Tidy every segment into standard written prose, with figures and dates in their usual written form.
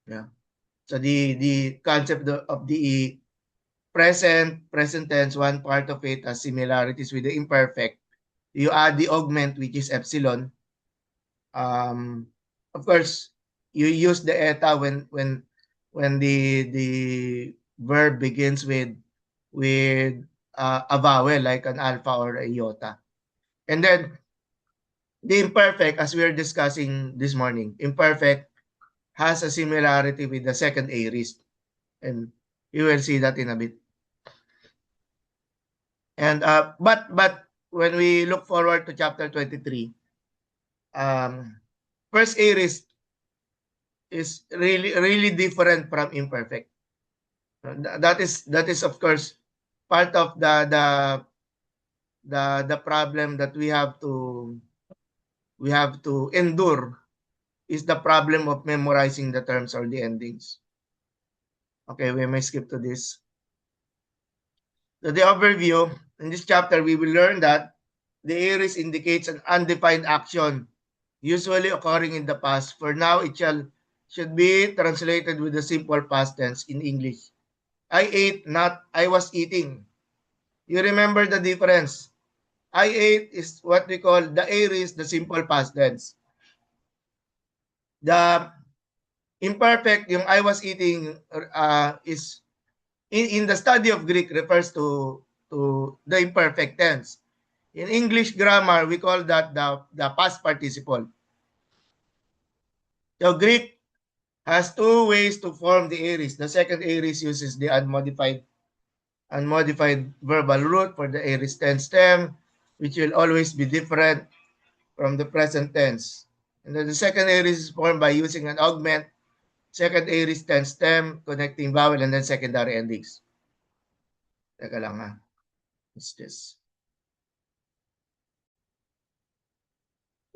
Yeah. So the concept of the present tense, one part of it has similarities with the imperfect. You add the augment, which is epsilon. Um, of course, you use the eta when the verb begins with a vowel like an alpha or a iota. And then the imperfect, as we are discussing this morning, imperfect has a similarity with the second aorist, and you will see that in a bit. And but when we look forward to chapter 23, first aorist is really different from imperfect. That is of course part of the problem that we have to endure is the problem of memorizing the terms or the endings. Okay, we may skip to this. So the overview, in this chapter, we will learn that the aorist indicates an undefined action, usually occurring in the past. For now, should be translated with the simple past tense in English. I ate, not I was eating. You remember the difference. I ate is what we call the aorist, the simple past tense. The imperfect, yung I was eating, is in the study of Greek refers to the imperfect tense. In English grammar, we call that the past participle. So Greek has two ways to form the aorist. The second aorist uses the unmodified verbal root for the aorist tense stem, which will always be different from the present tense. And then the second aorist is formed by using an augment, second aorist tense stem, connecting vowel, and then secondary endings. Teka lang ha. What's this?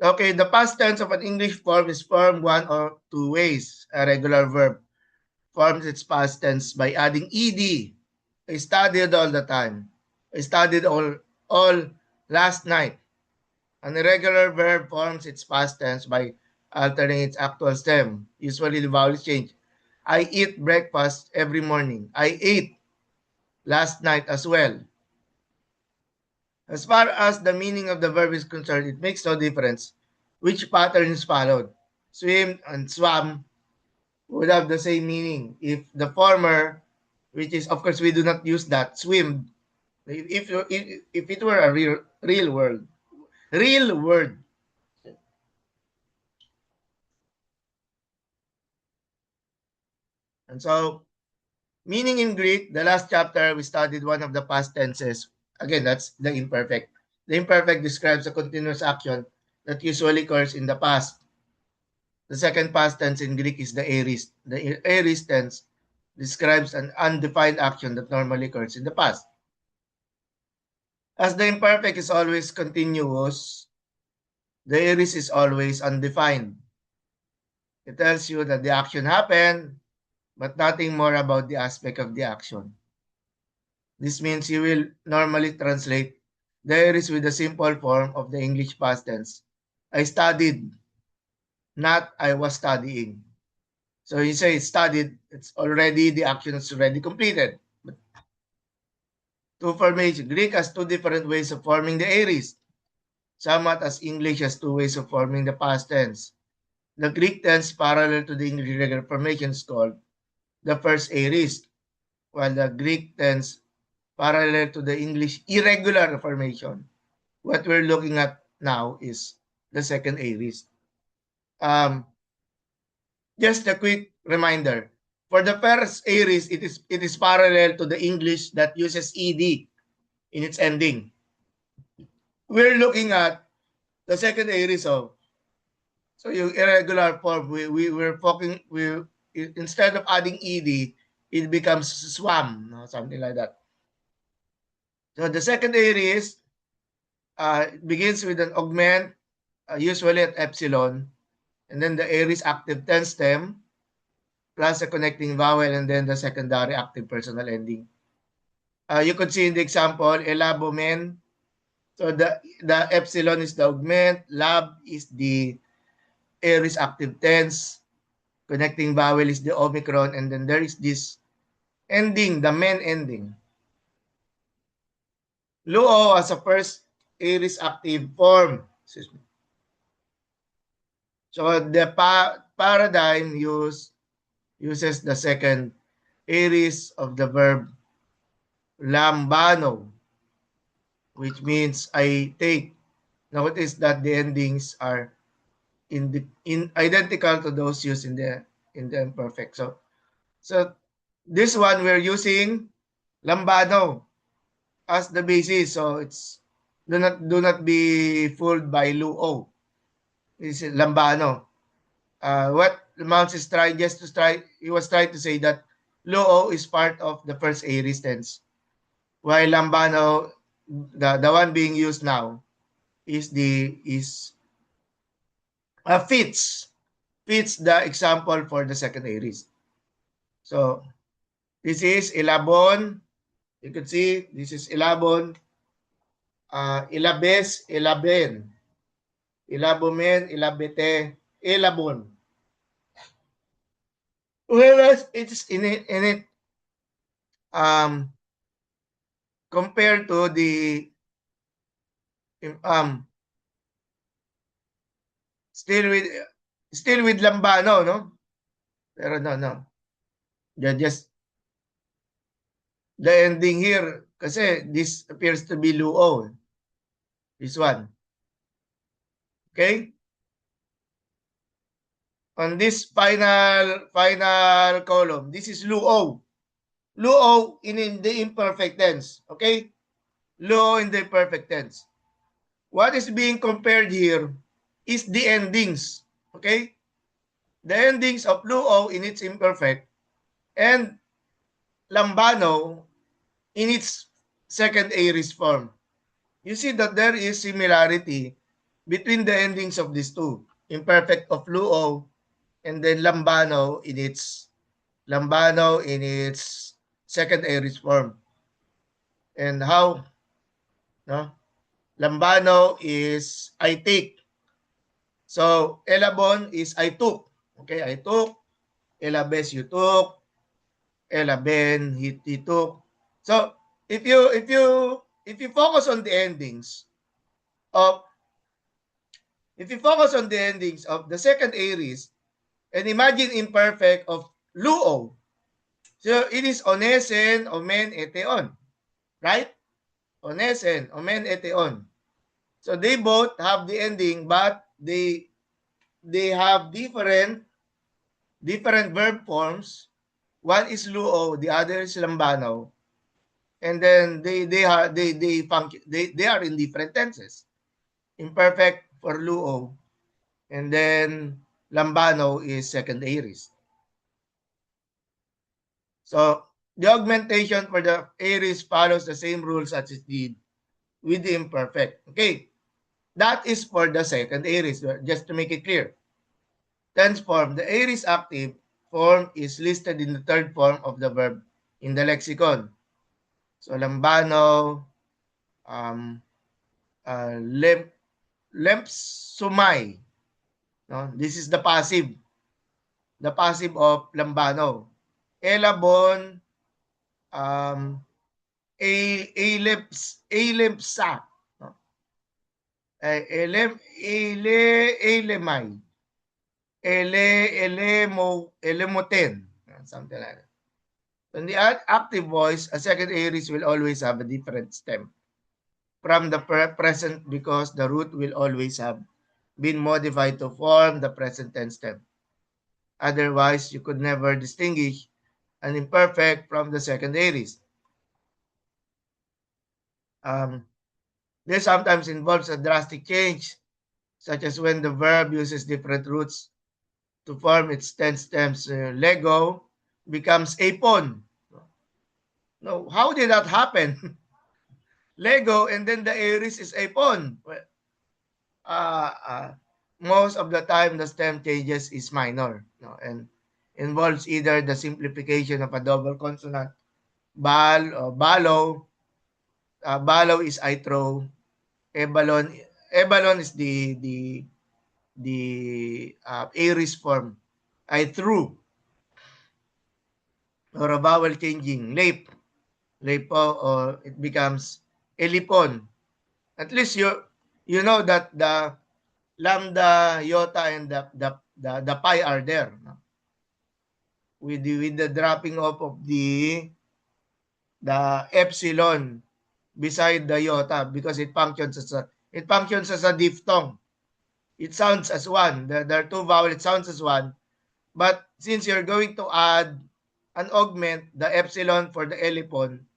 Okay, the past tense of an English form is formed one or two ways. A regular verb forms its past tense by adding ed. I studied all the time. I studied all last night. An irregular verb forms its past tense by altering its actual stem. Usually the vowels change. I eat breakfast every morning. I ate last night as well. As far as the meaning of the verb is concerned, it makes no difference which pattern is followed. Swim and swam would have the same meaning. If the former, which is, of course, we do not use that, swim, if it were a real word. And so, meaning in Greek, the last chapter, we studied one of the past tenses. Again, that's the imperfect. The imperfect describes a continuous action that usually occurs in the past. The second past tense in Greek is the aorist. The aorist tense describes an undefined action that normally occurs in the past. As the imperfect is always continuous, the aorist is always undefined. It tells you that the action happened, but nothing more about the aspect of the action. This means you will normally translate the aorist with the simple form of the English past tense. I studied, not I was studying. So you say studied, it's already, the action is already completed. But two formation, Greek has two different ways of forming the aorist, somewhat as English has two ways of forming the past tense. The Greek tense parallel to the English regular formation is called the first aorist, while the Greek tense parallel to the English irregular formation. What we're looking at now is the second aorist. Um, just a quick reminder. For the first aorist, it is parallel to the English that uses ed in its ending. We're looking at the second aorist of, so yung irregular form, we're talking, instead of adding ed, it becomes swam, no? Something like that. So the second aorist begins with an augment, usually at epsilon, and then the aorist active tense stem, plus a connecting vowel, and then the secondary active personal ending. You could see in the example, elabomen. So the epsilon is the augment, lab is the aorist active tense, connecting vowel is the omicron, and then there is this ending, the main ending. Luo as a first aorist active form. Excuse me. So the paradigm uses the second aorist of the verb lambano, which means I take. Notice that the endings are in identical to those used in the imperfect. So this one we're using lambano as the basis. So it's do not be fooled by luo. It's lambano. What Mounts is trying he was trying to say that luo is part of the first aorist tense, while lambano, the one being used now, is fits the example for the second aorist. So this is ilabon. You can see this is ilabon, ilabes, ilaben, ilabomen, ilabete, ilabon. Whereas it's in it compared to the um still with lambano, no? Pero no. Just the ending here kasi this appears to be luo. This one. Okay? On this final column, this is luo. Luo in the imperfect tense. Okay? Luo in the perfect tense. What is being compared here is the endings. Okay? The endings of luo in its imperfect and lambano in its second aorist form. You see that there is similarity between the endings of these two. Imperfect of luo and then lambano in its second aorist form. And how no? Lambano is I take. So elabon is I took. Okay, I took. Elabes you took. Elaben he took. So if you focus on the endings of the second aorist and imagine imperfect of luo, so it is onesen, omen, eteon, right? Onesen, omen, eteon. So they both have the ending, but they have different verb forms. One is luo, the other is lambano, and then they are in different tenses. Imperfect for luo, and then lambano is second aorist. So the augmentation for the aorist follows the same rules as it did with the imperfect. Okay, that is for the second aorist. Just to make it clear, tense form, the aorist active form is listed in the third form of the verb in the lexicon. So lambano, lempsumay. No, this is the passive of lambano. Elabon, elempsa, no? Elemay, elemoten, something like that. In the active voice, a second aorist will always have a different stem from the present because the root will always have been modified to form the present tense stem. Otherwise, you could never distinguish an imperfect from the second aorist. This sometimes involves a drastic change, such as when the verb uses different roots to form its tense stems. Lego becomes apon. No, how did that happen? Lego and then the aorist is apon. Well, most of the time the stem changes is minor, no, and involves either the simplification of a double consonant, bal or balo. Balo is I throw. Ebalon, is the aorist form. I threw, or a vowel changing, late, lepo, or it becomes elipon. At least you know that the lambda, iota, and the pi are there. No? With the dropping off of the epsilon beside the iota, because it functions as a diphthong. It sounds as one. There are two vowels. It sounds as one. But since you're going to add an augment, the epsilon for the elipon,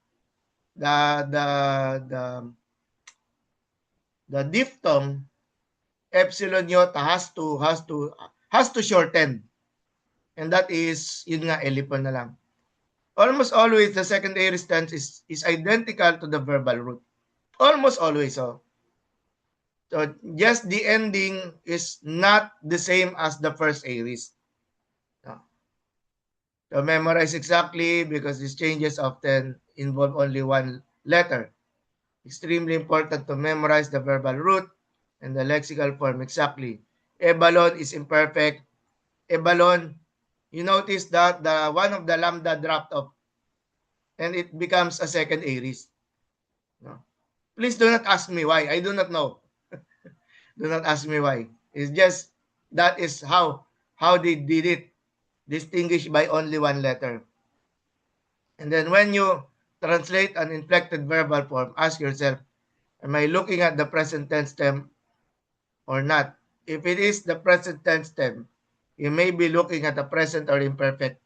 the the the the diphthong epsilon iota has to shorten, and that is yun nga elipon na lang. Almost always the second aorist tense is identical to the verbal root. Almost always. So just the ending is not the same as the first aorist. So memorize exactly, because these changes often involve only one letter. Extremely important to memorize the verbal root and the lexical form exactly. Ebalon is imperfect. Ebalon, you notice that the one of the lambda dropped off and it becomes a second aorist. No? Please do not ask me why. I do not know. Do not ask me why. It's just that is how they did it. Distinguished by only one letter. And then when you translate an inflected verbal form, ask yourself, am I looking at the present tense stem or not? If it is the present tense stem, you may be looking at a present or imperfect.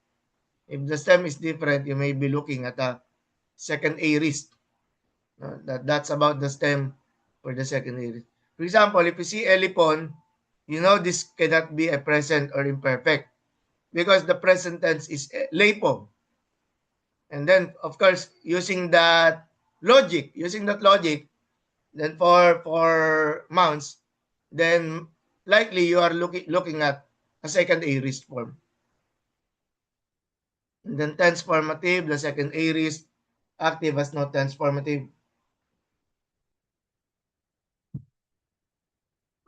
If the stem is different, you may be looking at a second aorist. That's about the stem for the second aorist. For example, if you see elipon, you know this cannot be a present or imperfect because the present tense is lepo. And then, of course, using that logic, then for mounts, then likely you are looking at a second aorist form. And then tense formative, the second aorist, active has no tense formative.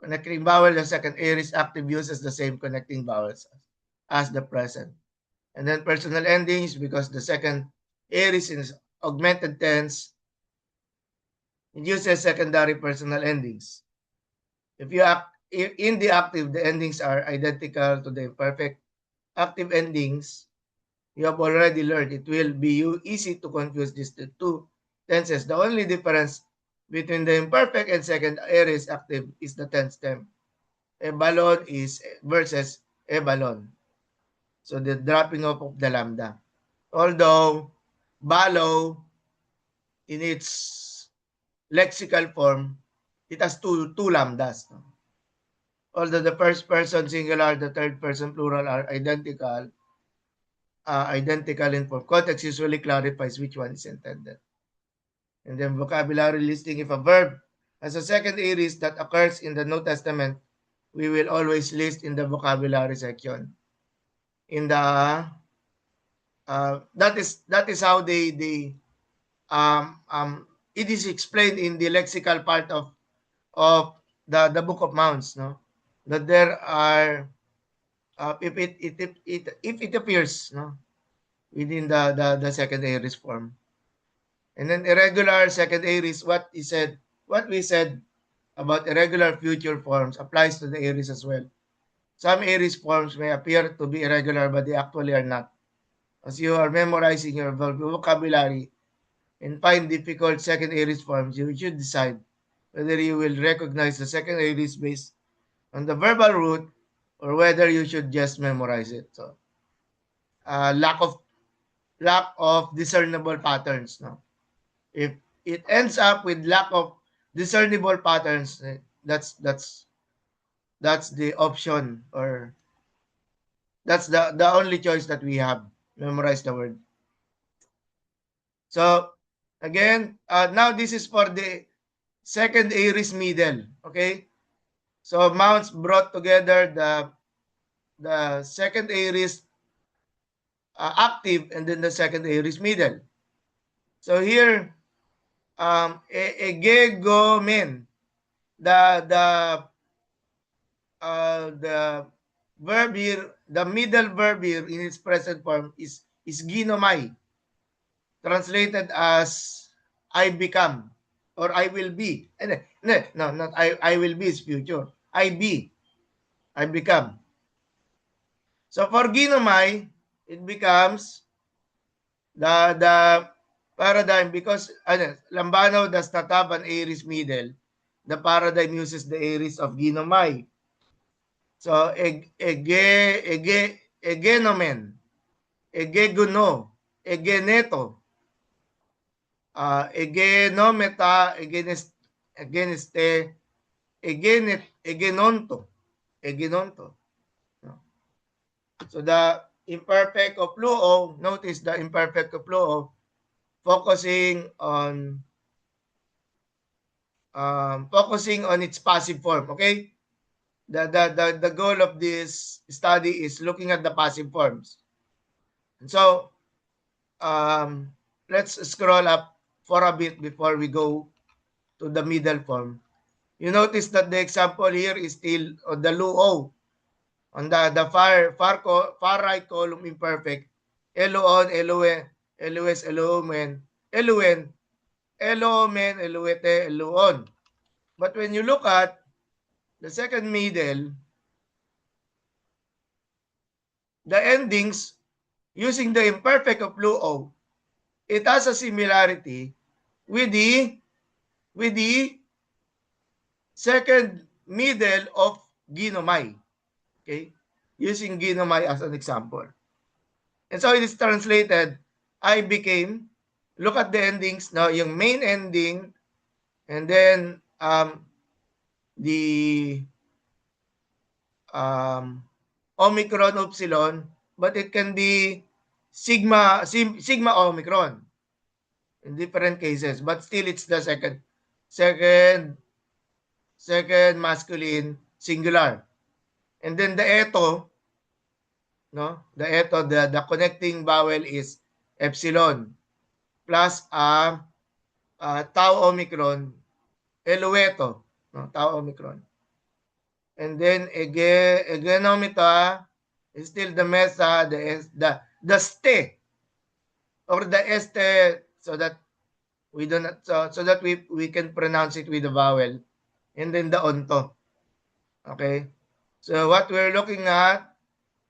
Connecting vowel, the second aorist active uses the same connecting vowels as the present. And then personal endings, because the second aorist is augmented tense, it uses secondary personal endings. If you act in the active, the endings are identical to the imperfect. Active endings, you have already learned. It will be easy to confuse these two tenses. The only difference between the imperfect and second aorist active is the tense stem. Ebalon is versus ebalon. So the dropping off of the lambda. Although balo in its lexical form, it has two lambdas. No? Although the first person singular, the third person plural are identical in form. Context usually clarifies which one is intended. And then vocabulary listing, if a verb has a second aorist that occurs in the New Testament, we will always list in the vocabulary section. In the that is how it is explained in the lexical part of the Book of Mounts, no, that there are if it appears, no, within the second aorist form. And then irregular second aorist, what we said about irregular future forms applies to the aorist as well. Some aorist forms may appear to be irregular, but they actually are not. As you are memorizing your vocabulary and find difficult second aorist forms, you should decide whether you will recognize the second aorist based on the verbal root or whether you should just memorize it. So, lack of discernible patterns. No, if it ends up with lack of discernible patterns, that's the option, or that's the only choice that we have. Memorize the word. So again, now this is for the second aorist middle. Okay, so Mounts brought together the second aorist active and then the second aorist middle. So here, egegomen, the the verb here, the middle verb here in its present form is ginomai, translated as I become or I will be. No, not I will be is future. I be, I become. So for ginomai, it becomes the paradigm because Lambano does not have an aorist middle. The paradigm uses the aorist of ginomai. So egenomen, egegono, egeneto, egenometa, egeneste, egenonto, egenonto. So the imperfect of luo, notice the imperfect of luo, focusing on its passive form. Okay, the goal of this study is looking at the passive forms. And so let's scroll up for a bit before we go to the middle form. You notice that the example here is still on the luo, on the far right column imperfect. Eloon, elue, elues, elumen, eluen, elomen, eluete, eluon. But when you look at the second middle, the endings using the imperfect of luo, it has a similarity with the second middle of ginomai. Okay? Using ginomai as an example. And so it is translated, I became, look at the endings, now yung main ending, and then the Omicron Upsilon, but it can be Sigma Omicron in different cases, but still it's the second masculine singular. And then the eto, no? The connecting vowel is epsilon plus tau omicron, elueto, no? Tau omicron. And then egenomita is still the mesa, the ste or the este, so that we do not so that we can pronounce it with the vowel, and then the onto. Okay, so what we're looking at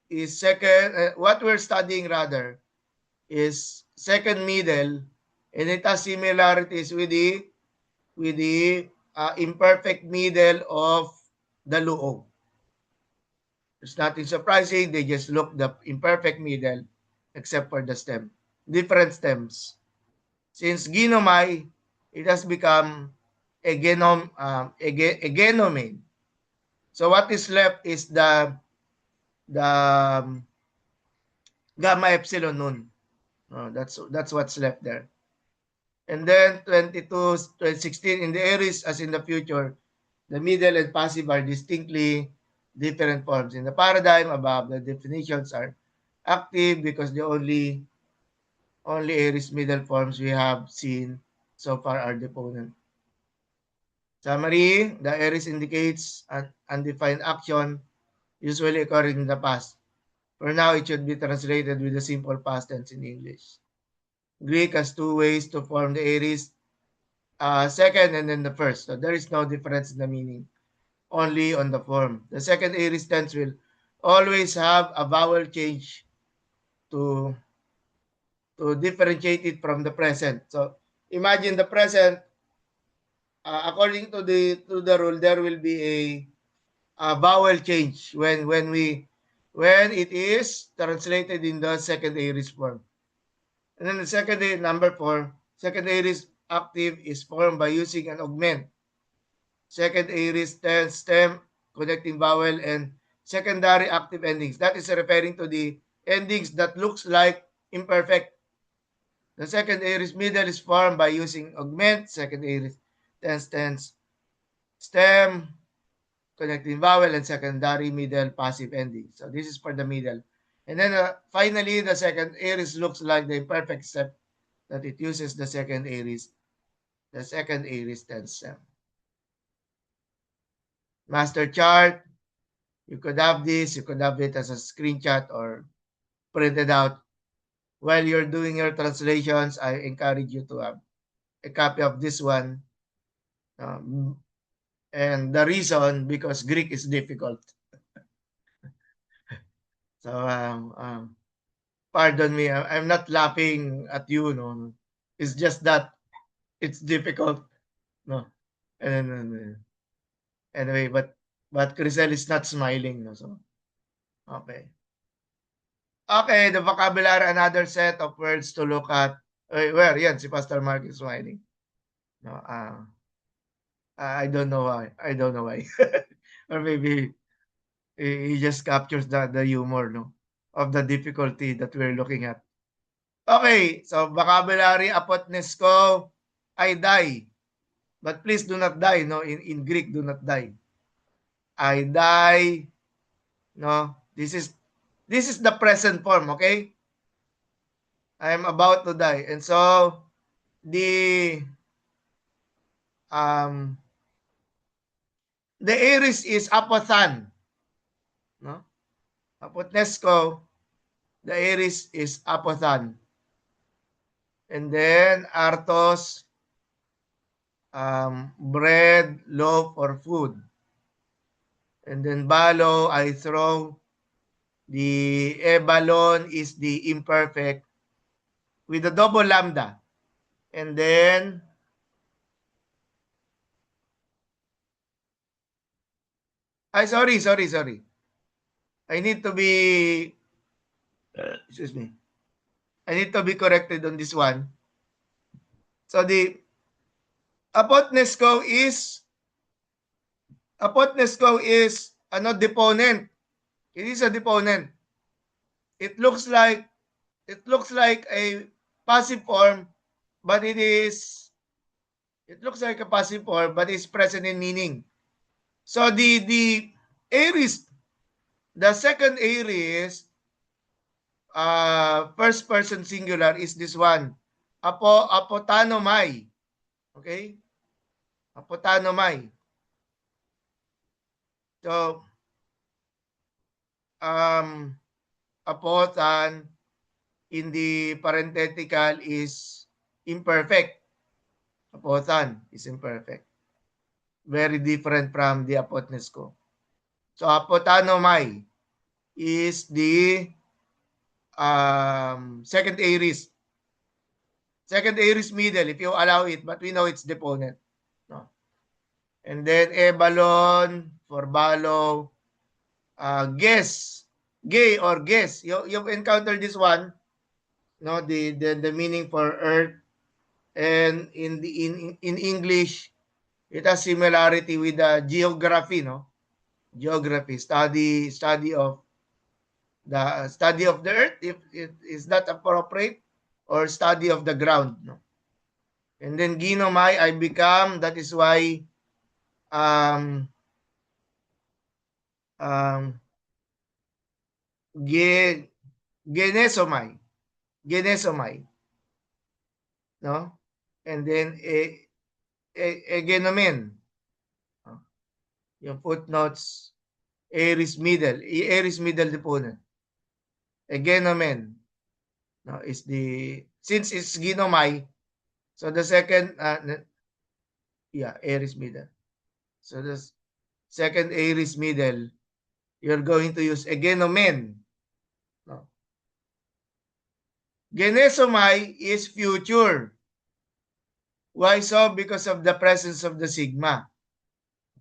is what we're studying rather is second middle, and it has similarities with the imperfect middle of the luo. It's nothing surprising. They just look the imperfect middle, except for the stem. Different stems. Since ginomai, it has become a genomane. So what is left is the gamma epsilon nun. That's what's left there. And then 2016 in the aorist as in the future, the middle and passive are distinctly different forms. In the paradigm above, the definitions are active because the only aorist middle forms we have seen so far are deponent. Summary, the aorist indicates an undefined action usually occurring in the past. For now, it should be translated with the simple past tense in English. Greek has two ways to form the aorist, second and then the first. So there is no difference in the meaning, only on the form. The second aorist tense will always have a vowel change to differentiate it from the present. So imagine the present, according to the rule, there will be a vowel change when it is translated in the second aorist form. And then the number 4, second aorist active is formed by using an augment. Second aorist tense, stem, connecting vowel, and secondary active endings. That is referring to the endings that looks like imperfect. The second aorist middle is formed by using augment, second aorist tense, stem, connecting vowel, and secondary middle passive ending. So this is for the middle. And then finally, the second aorist looks like the imperfect step that it uses the second aorist tense stem. Master chart. You could have this, you could have it as a screenshot or printed out. While you're doing your translations, I encourage you to have a copy of this one. And the reason, because Greek is difficult. So, pardon me, I'm not laughing at you, no. It's just that it's difficult, no. And anyway, but Crisel is not smiling, no. So, okay. Okay, the vocabulary, another set of words to look at. Where? Yan, si Pastor Mark is smiling. No, I don't know why. I don't know why. Or maybe he just captures the humor, no, of the difficulty that we're looking at. Okay, so vocabulary, apotnesko, I die. But please do not die, no? In Greek, do not die. I die, no? This is the present form, okay? I am about to die. And so um the aorist is apothan, no? Apotnesko, the aorist is apothan. And then artos, bread, loaf, or food. And then balo, I throw. The ebalon is the imperfect with a double lambda. And then sorry. I need to be excuse me. I need to be corrected on this one. So the apotnesco is ano deponent. It is a deponent. It looks like a passive form, but it looks like a passive form, but it's present in meaning. So the aorist, the second aorist, first person singular is this one. Apotanomai. Okay? Apotanomai. So, apotan in the parenthetical is imperfect. Apotan is imperfect. Very different from the apotnesco. So, apotanomai is the second aorist. Second aorist middle, if you allow it, but we know it's deponent. No? And then ebalon for balo, guess, gay or guess. You've encountered this one, no? The meaning for earth, and in English, it has similarity with the geography, no? Geography, study of the earth, if it is that appropriate, or study of the ground, no? And then ginomai, I become. That is why um um ge, genesomai, no? And then egenomen, no? Yung footnotes, aorist middle deponent. Egenomen, no, is the, since it's ginomai, so the second aorist middle. So the second aorist middle, you're going to use egenomen, no? Genesomai is future. Why so? Because of the presence of the sigma.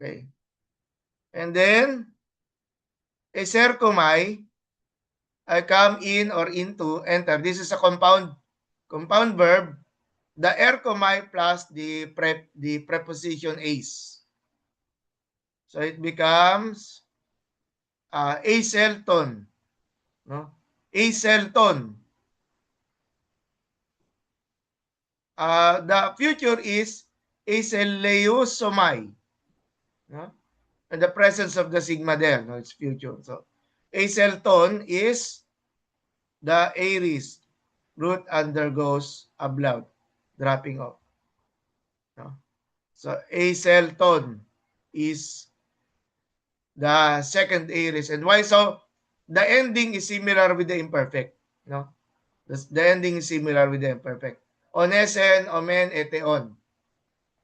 Okay. And then, eserkomai, I come in or into, enter. This is a compound verb. The erkomai plus the preposition is. So it becomes aselton. No? Aselton. The future is aseleusomai. No? And the presence of the sigma there, no, it's future. So aselton is the aorist. Root undergoes ablaut, dropping off. No? So aselton is the second aorist. And why so? The ending is similar with the imperfect. No? The ending is similar with the imperfect. Onesen, omen, eteon.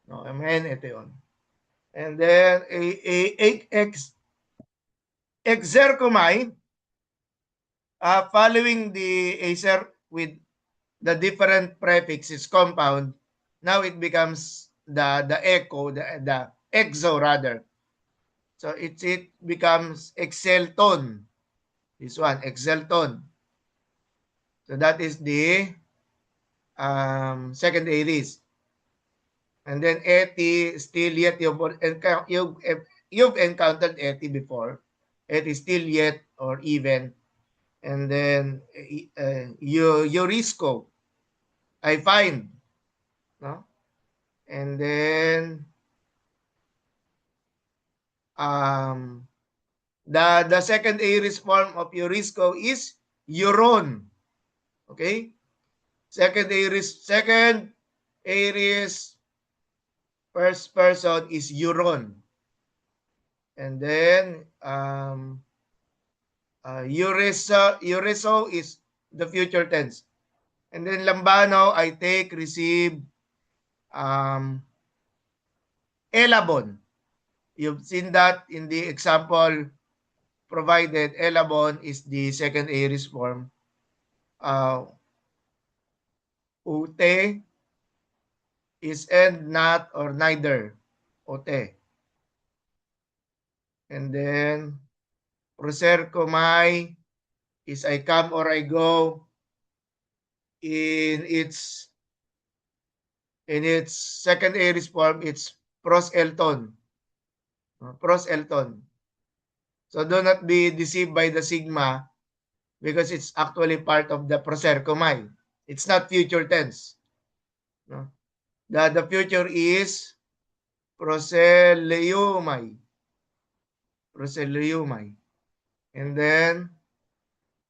No, omen, eteon. And then exercomai, following the acer with the different prefixes compound, now it becomes the echo, the exo rather. So it becomes exelton. This one, exelton. So that is the second aorist. And then eti, still yet, you've encountered eti before. Eti, still yet, or even. And then Eurisco, I find. No? And then um, the second aorist form of Eurisco is Euron. Okay? Second aorist first person is Euron. And then Eureso is the future tense. And then Lambano, I take, receive, elabon. You've seen that in the example provided. Elabon is the second aorist form. Ute is and, not, or neither. Ute. And then prosercomai is I come or I go. In its second aorist form, it's proselton. Proselton. So do not be deceived by the sigma because it's actually part of the prosercomai. It's not future tense. No? The future is proseleumai. Proseleumai. And then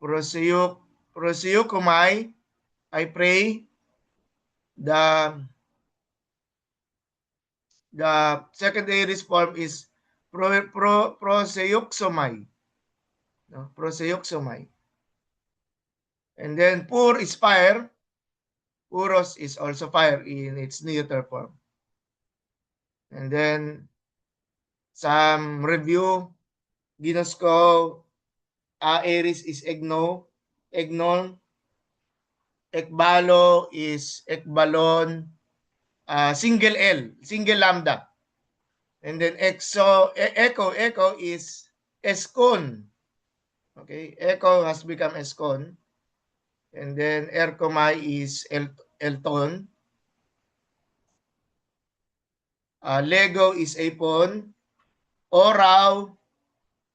proseukomai, I pray. The second aorist form is proseuxomai. No? Proseuxomai. And then pur is fire. Puros is also fire in its neuter form. And then some review. Ginosko, aeris is egno. Egnon. Ekbalo is ekbalon. Single L, single lambda. And then echo is eskon. Okay, echo has become eskon. And then erkomai is elton. Lego is apon. Oraw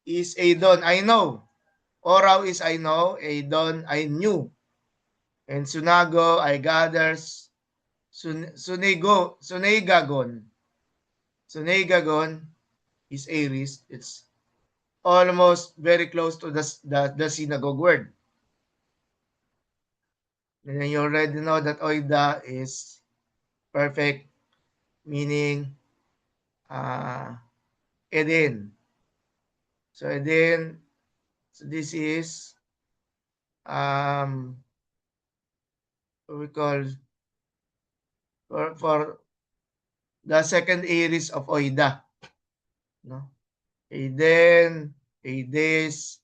is adon. I know. Oraw is I know. Adon, I knew. And sunago, I gathers. Sunegagon. Sunegagon is aorist. It's almost very close to the synagogue word. And then you already know that oida is perfect, meaning Eden. So Eden, so this is what we call for the second aorist of oida. No? Eden, Ades,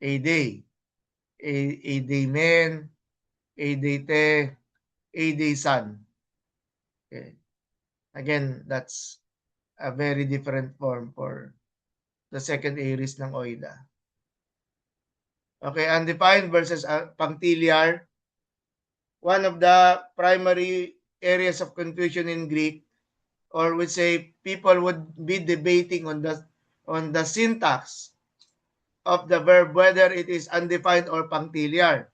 Ade, Ademen, Adete, Adesan. Okay. Again, that's a very different form for the second aorist ng oida. Okay, undefined versus punctiliar. One of the primary areas of confusion in Greek, or we say people would be debating on the syntax of the verb, whether it is undefined or punctiliar.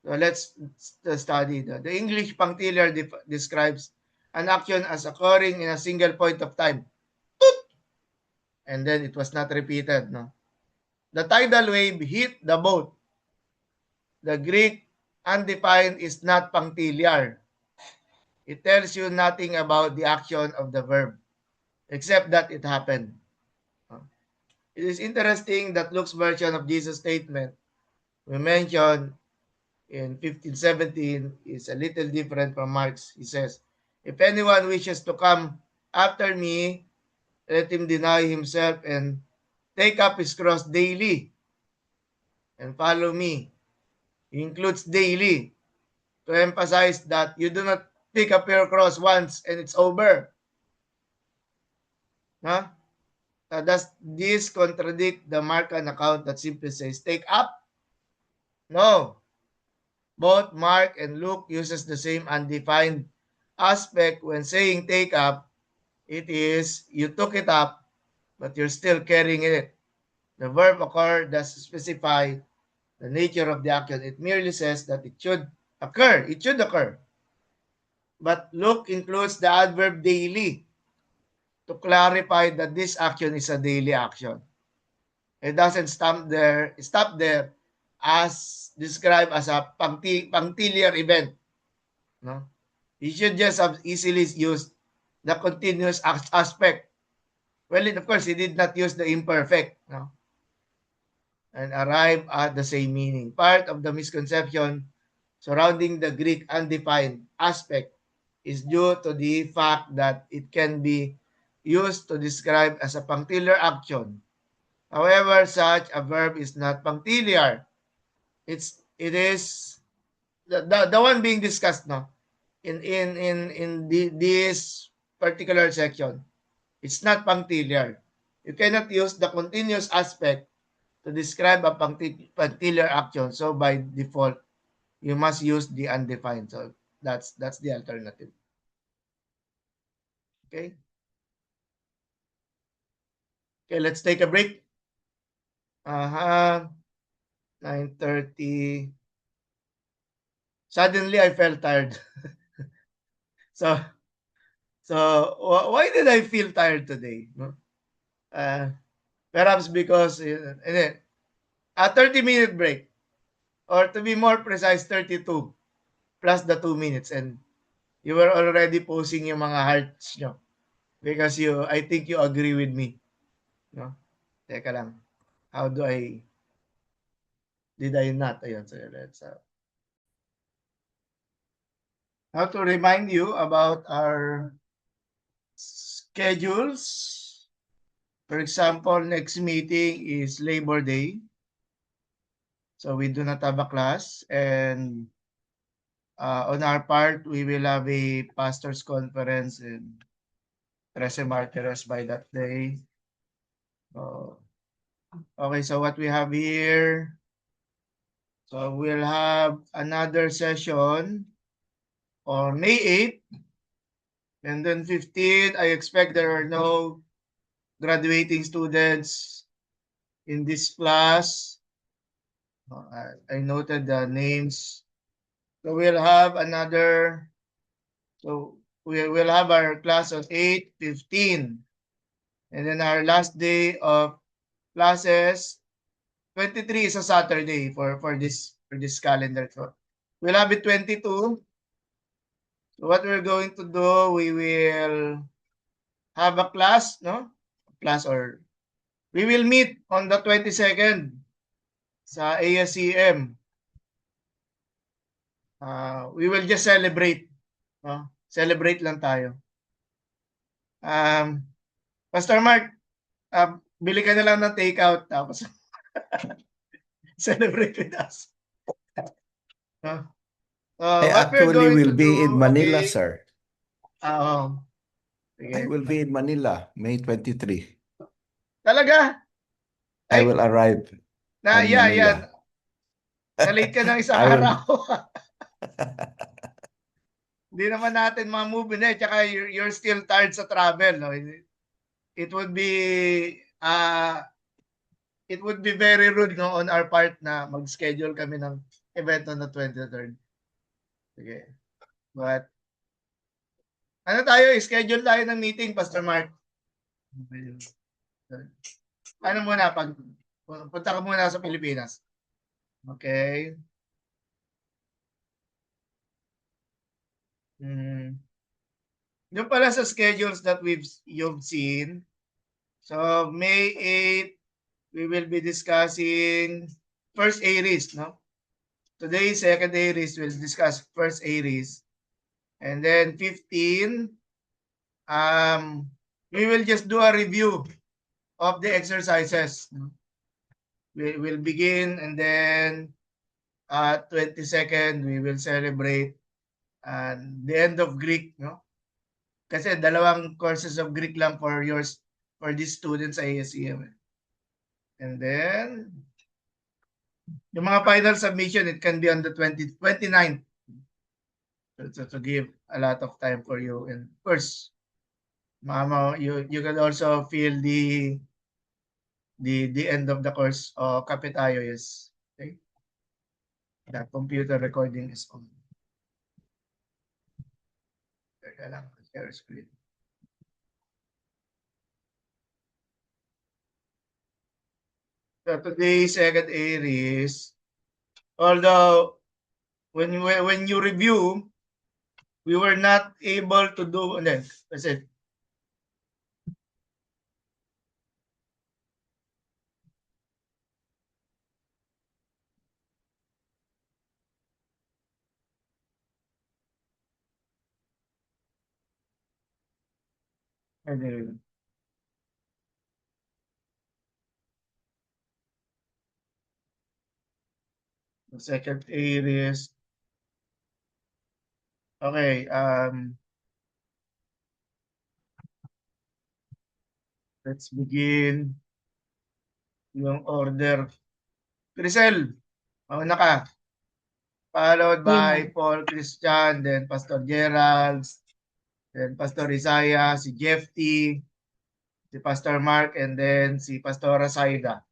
So let's study that. The English punctiliar describes an action as occurring in a single point of time. And then it was not repeated. No? The tidal wave hit the boat. The Greek undefined is not punctiliar. It tells you nothing about the action of the verb, except that it happened. It is interesting that Luke's version of Jesus' statement we mentioned in 15:17 is a little different from Mark's. He says, if anyone wishes to come after me, let him deny himself and take up his cross daily and follow me. He includes daily to emphasize that you do not pick up your cross once and it's over. Huh? Does this contradict the Markan account that simply says take up? No. Both Mark and Luke uses the same undefined aspect when saying take up. It is you took it up, but you're still carrying it. The verb occur does specify the nature of the action. It merely says that it should occur. It should occur. But Luke includes the adverb daily to clarify that this action is a daily action. It doesn't stop there as described as a punctiliar event. No? You should just have easily used the continuous aspect. Well, of course, he did not use the imperfect. No? And arrive at the same meaning. Part of the misconception surrounding the Greek undefined aspect is due to the fact that it can be used to describe as a punctiliar action. However, such a verb is not punctiliar. It is the one being discussed now in this particular section. It's not punctiliar. You cannot use the continuous aspect to describe a punctiliar action. So by default, you must use the undefined. So that's the alternative. Okay. Okay, let's take a break. 9:30. Suddenly I felt tired. so why did I feel tired today? No? Perhaps because a 30-minute break, or to be more precise, 32 plus the 2 minutes, and you were already posing yung mga hearts nyo because I think you agree with me. No? Teka lang. Did I not? Ayun, so let's how to remind you about our schedules. For example, next meeting is Labor Day. So we do not have a class, and on our part, we will have a pastor's conference in Trece Martires by that day. Okay, so what we have here, so we'll have another session on May 8th, and then 15th, I expect there are no graduating students in this class. I noted the names. So we'll have another, so we will have our class on 8/15. And then our last day of classes, 23 is a Saturday for this calendar. So we'll have it 22. So what we're going to do, we will have a class, no? Class, or we will meet on the 22nd sa ASCM. We will just celebrate. No? Celebrate lang tayo. Pastor Mark, bili ka na lang ng takeout tapos celebrate with us. I What we're actually going will to be do, in Manila, okay? sir. Sige. I will be in Manila, May 23. Talaga? I will arrive on yeah, Manila. yan. Na-late ka ng isang I will- araw. Hindi naman natin ma-move na. Tsaka you're still tired sa travel. No? It would be very rude, no, on our part na mag-schedule kami ng event on the 23rd. Sige. But ano tayo, schedule tayo ng meeting, Pastor Mark. Ano muna, punta ka muna sa Pilipinas. Okay. Yung pala sa schedules that you've seen. So May 8, we will be discussing first aries, no? Today, second aries, we'll discuss first aries. And then 15, we will just do a review of the exercises. We'll begin, and then 22nd, we will celebrate the end of Greek, no? Kasi dalawang courses of Greek lang for these students sa ASEM. And then, yung mga final submission, it can be on the 29th. So to give a lot of time for you. And of course, Mama, you can also feel the end of the course kapit tayo is okay. The computer recording is on. Teka lang, share screen. So today's second aries, although when you review, we were not able to do kasi the second aries. Okay, let's begin yung order. Crisel, mauna ka. Followed by Paul Christian, then Pastor Gerald, then Pastor Isaiah, si Jeff T, si Pastor Mark, and then si Pastor Saida.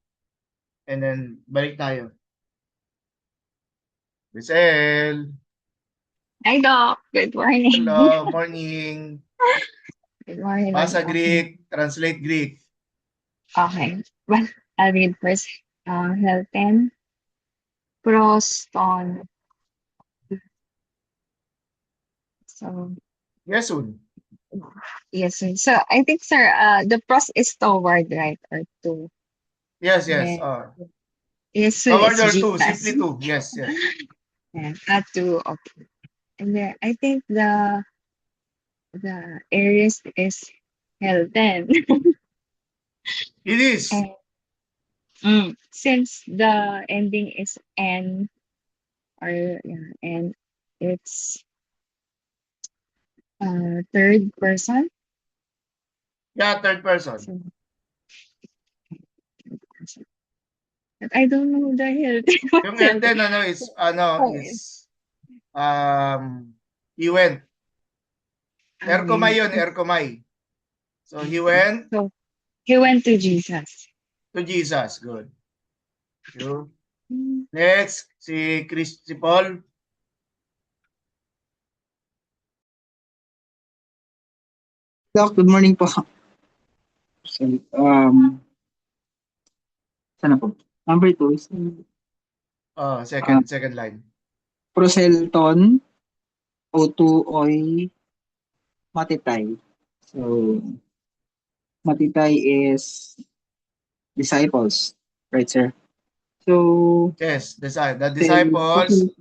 And then, balik tayo. Crisel. Hi, Doc. Good morning. Hello, morning. Good morning. Basa Greek, translate Greek. Okay. Well, I'll read first. Helten, proston. So, Yesun. yes. So, I think, sir, the pros is toward, right? Or to. Yes. Yes, Toward it's or G to, plus. simply to. Yes. Yeah, to, okay. And then, I think the Aries is Helten. It is. Since the ending is N, and it's third person. Yeah, third person. But I don't know the Hilton. Yung Hilton, he went. Ercomay yun, Ercomay. So he went. So he went to Jesus. To Jesus, good. Next, si Paul. Doc, good morning po. So, sana po? Number 2 is second line. Proselton, O2oy, Matitay. So, Matitay is disciples, right, sir? So, yes, the disciples.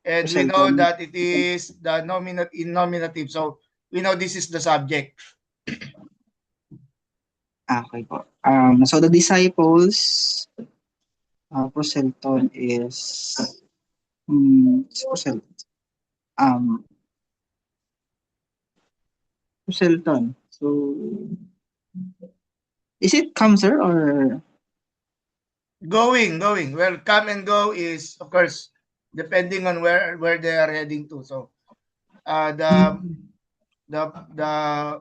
And we know that it is the nominative. So, we know this is the subject. Okay po. So, the disciples, Proselton is, Proselton. Proselton. So, is it come, sir, or? Going. Well, come and go is, of course, depending on where they are heading to. So, the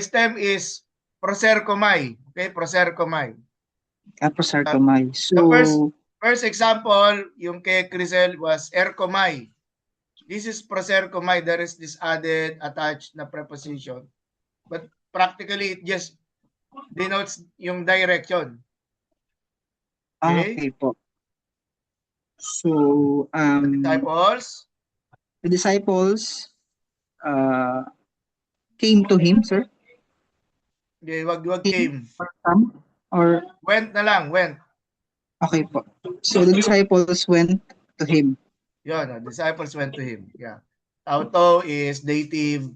stem is prosercomai. Okay, prosercomai. Prosercomai. So, the first example, yung kay Crisel was ercomai. This is prosercomai. There is this added attached na preposition. But practically, it just denotes yung direction. Okay po. So, the disciples came to him, sir? Okay, wag came. Or, Went na lang, went. okay po. So the disciples went to him. Yun, the disciples went to him. Yeah. Auto is dative.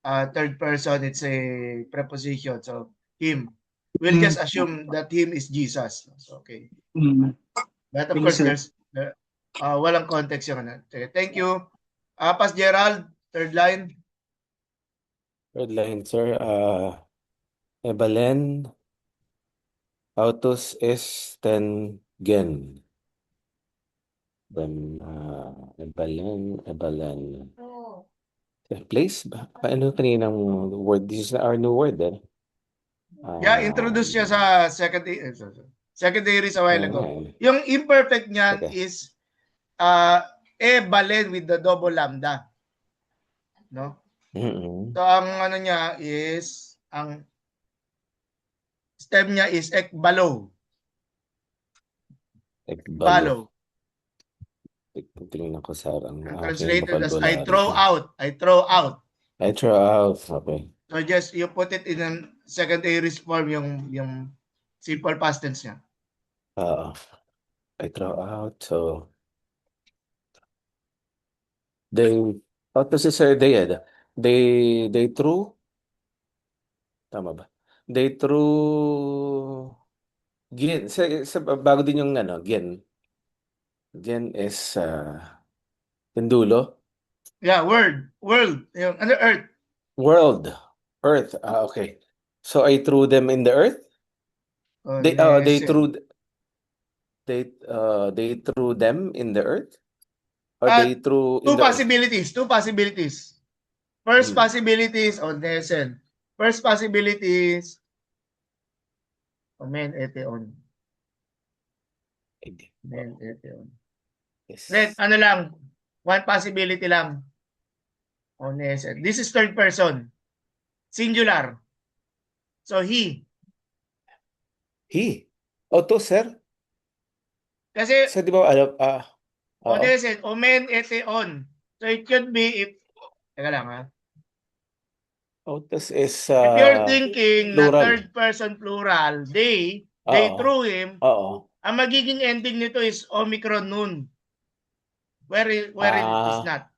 Third person, it's a preposition. So, him. We'll just assume that him is Jesus. So, okay. Mm. But of Thank you, course, sir. there's walang context yung ano. Okay, thank you. Pas Gerald, third line. Third line, sir. Ebalen, autos esten gen. Then, Ebalen. Place ba? Ano kaninang word? This is our new word, eh? Yeah, introduce siya sa secondaries a while ago. Okay. Yung imperfect niyan Okay. is balen with the double lambda. No? Mm-mm. So, ang ano niya is, ang stem niya is ekbalo. Balo. Tingnan ko, sir. Ang Translated as I vocabulary. throw out. I throw out. I throw out. Okay. So just you put it in a second aorist form yung simple past tense niya. I throw out. So they to si Sir Dayed. They threw. Tama ba? They threw Gin. Sa bago din yung ano, Gin. Gin is yung dulo. Yeah, world. Yung ano, earth. World. Earth. Okay. So I threw them in the earth. They threw them in the earth. Or they threw in two the possibilities. First possibilities on Nesen. First possibilities Omen eteon. Omen eteon. Yes. Then ano lang, one possibility lang on Nesen. This is third person. Singular. So he. To, sir. Kasi So di ba Nesen, omen eteon. So it could be if teka lang ha. Otos is If you're thinking na plural. third person plural, they threw him, Oo. ang magiging ending nito is Omicron noon. Where it is not.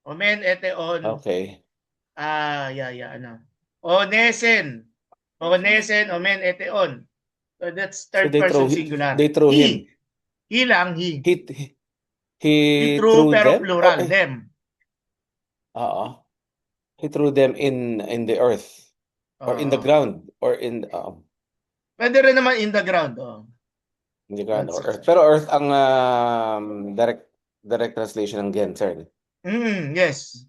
Omen eteon. Okay. Ano. Onesen, omen eteon. So that's third So person singular. They threw him. He lang, he. He threw pero them? plural, them. Oo. He threw them in the earth. Or in the ground. Or in Pwede rin naman in the ground. in the ground or That's earth. Pero earth ang direct translation ng Gen, sir. Yes.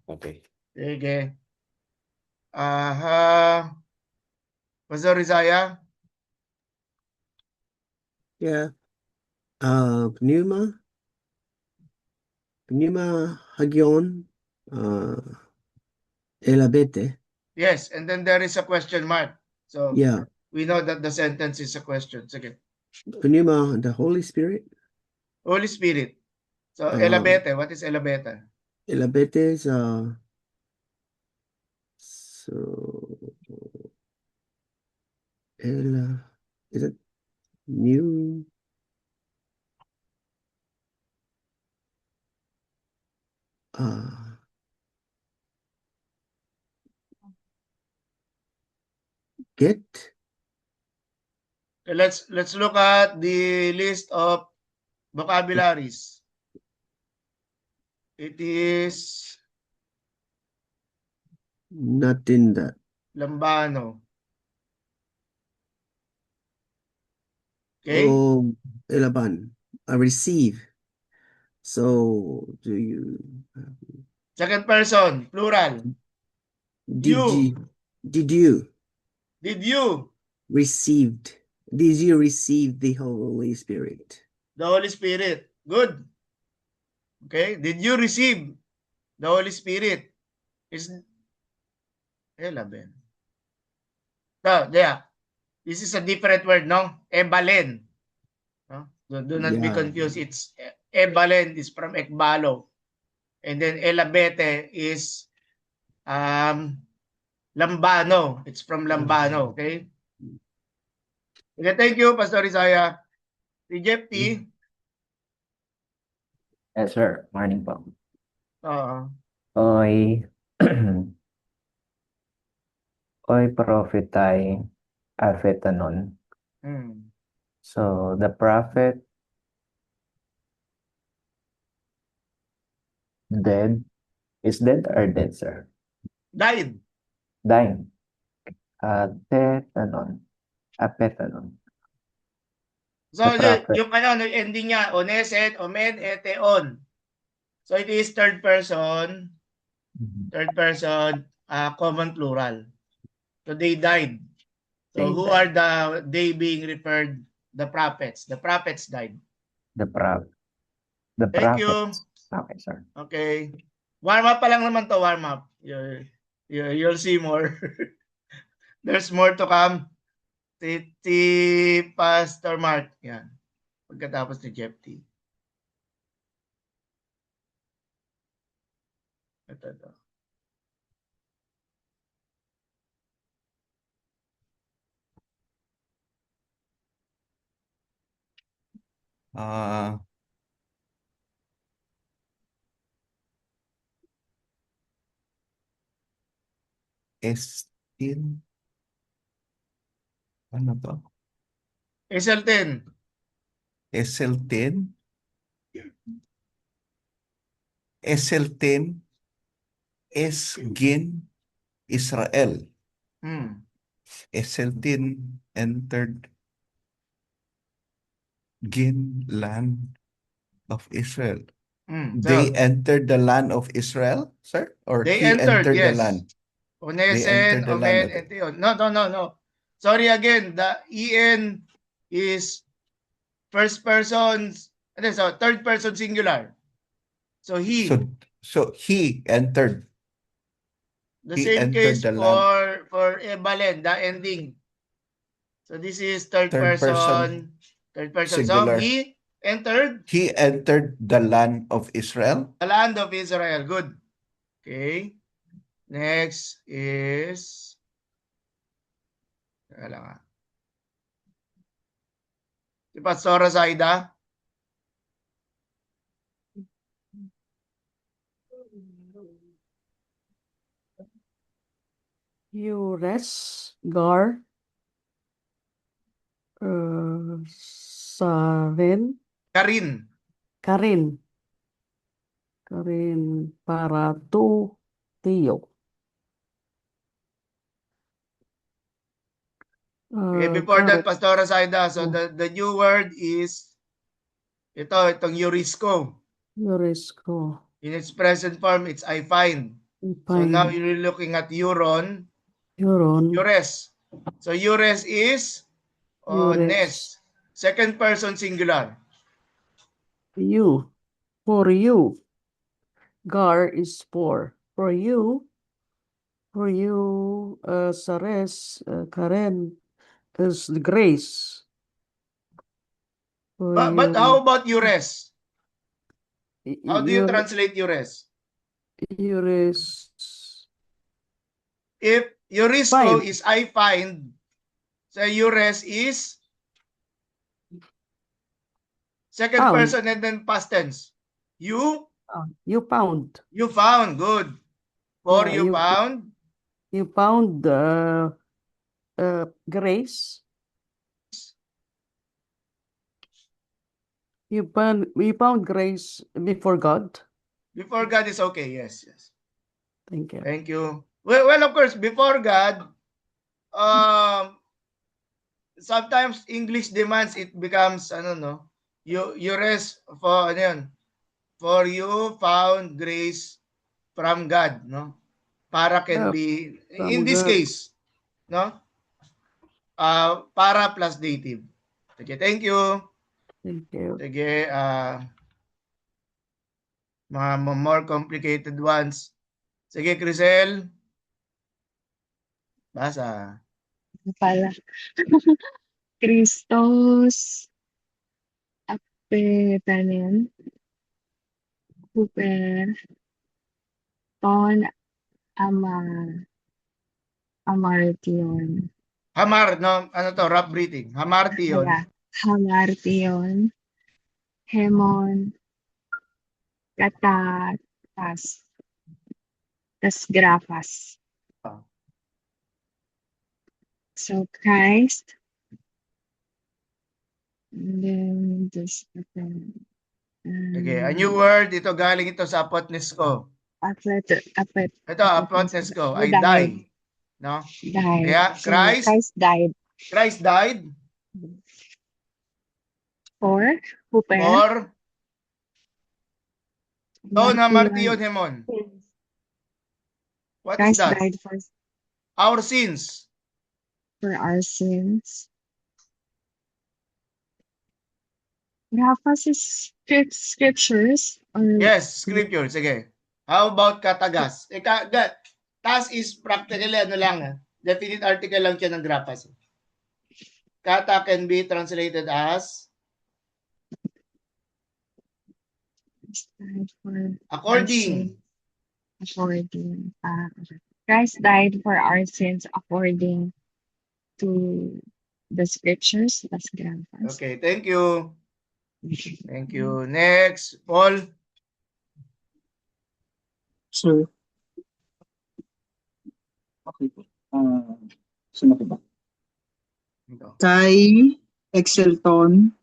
Okay. Sige. Pastor Isaiah? Yeah. Pneuma Hagion Elabete. Yes, and then there is a question mark. So Yeah. we know that the sentence is a question. Sige. Pneuma, the Holy Spirit. Holy Spirit. So elabete, what is elabete? Elabete is is it new? Get. Okay, let's look at the list of vocabularies. It is Not in that. lambano. Okay? Elaban. I receive. So do you? Second person, plural. Did you receive the Holy Spirit? The Holy Spirit. Good. Okay? Did you receive the Holy Spirit? Elaben. So, yeah. This is a different word, no? Ebalen. No? Do not be confused. It's ebalen is from ekbalo. And then elabete is lambano. It's from lambano, okay? Okay, thank you, Pastor Isaiah. Si Jeff T. Yes, sir. Morning po. Oo. Oy, oy prophetai aphetanon. Hmm. So the prophet dead is dead or dead, sir? Died. Dying. Aphetanon. Aphetanon. So, The prophet. yung ending niya, oneset, omen, eteon. So, it is third person, common plural. So, they died. So, They who died. are they being referred? The prophets. The prophets died. The prophet. The Thank prophets. you. Okay, sir. Okay. Warm up pa lang naman to, warm up. You'll see more. There's more to come. Si Pastor Mark. Yan. Pagkatapos ni Jeff T. Ito. Estin. Ano to? SL10. SL10. SL10. Esgin. Israel. SL10 entered Gin land of Israel. They entered the land of Israel, sir? Or They he entered, entered the yes. land? They Onesen, entered the land. Omen, Okay. Eteon. No. Sorry again. The en is first person, so third person singular. So he. So he entered. The He same entered case the land. for Ebalen, the ending. So this is third Third person. So singular. he entered He entered the land of Israel. the land of Israel. Good. Okay. Next is si Pastora Zaida. Eures, Gar, Saren, Karin. para tu, Tio. Okay, before that, Pastora Zaida, so the new word is itong Eurisco. Eurisco. In its present form, it's I find. So now you're looking at Euron. Eures. So Eures is nest. Second person singular. You. For you. Gar is for. For you, Sares, Karen is the grace. But how about Eures? How do you translate Eures? Eures. If Eurisco is I find, so Eures is second person and then past tense. You found. You found. Good. For Yeah, you found. You found grace. We found grace before God. Before God is okay. Yes. Thank you. Thank you. Well, of course, before God, sometimes English demands it becomes you rest for for you found grace from God, no? Para can be in this case, no? Para plus dative. Okay, thank you. Thank you. Sige, mga more complicated ones. Sige, Crisel. Basa. Pala. Christos. Apetanen. Super. Ton. Amartion. Hamar, no? Ano to? Rough breathing. Hamartion. Yeah. Hamartion. Hemon. Katatas. Tas grafas. Oh. So Christ. And then this. Okay, a new word. Ito galing ito sa apotnesko. Ito, apotnesko. I die. No? Died. Kaya, So, Christ died. Christ died For? Huper? for hamartion hemon. What is Christ that? died for Our sins. our sins. Grafas is scriptures? Or Yes, scripture. Sige. How about katagas? Tas is practically ano lang. Definite article lang siya ng grafas. Kata can be translated as died for according. according. Christ died for our sins according to the scriptures. That's grafas. Okay, thank you. Thank you. Next, Paul. Sir. Okay po. Sino po ba? Ito. Kay Excelton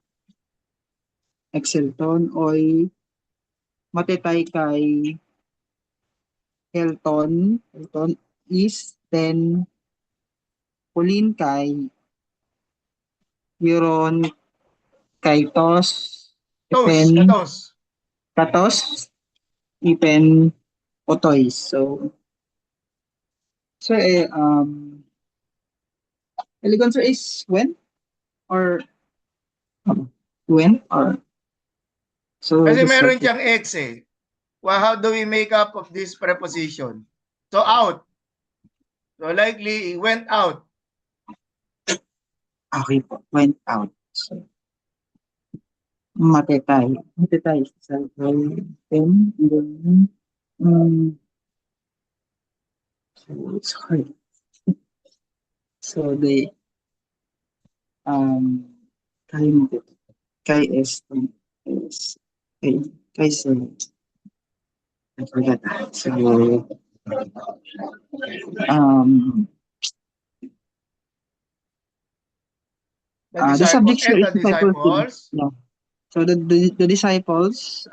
oy matetay kay Elton is then Pauline kay Euron kay Katos Ipen Otoy. So sir, Eligon sir is when or so Kasi this meron sir- siyang X eh. Well, how do we make up of this preposition? So out. So likely, he went out. Okay po, went out. So, matetay sa then so it's hard. So they kay matetay kay I forgot that. So the subject here is disciples. Yeah. So the disciples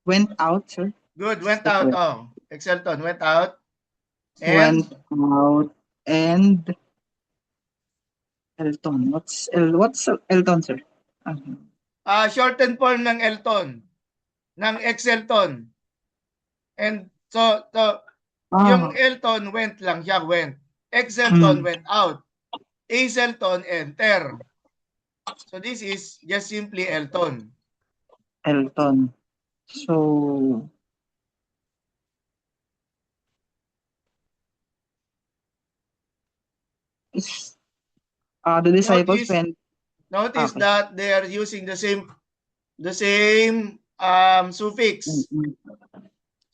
went out, sir. Good, went out. Oh, Excelton, went out. Went out and Elton. What's Elton, sir? Shortened form ng Elton. Ng Excelton. And so yung Elton went lang siya, went. Excelton went out. Acelton enter. So this is just simply Elton. Elton. So it's the disciples Notice okay. that they are using the same suffix.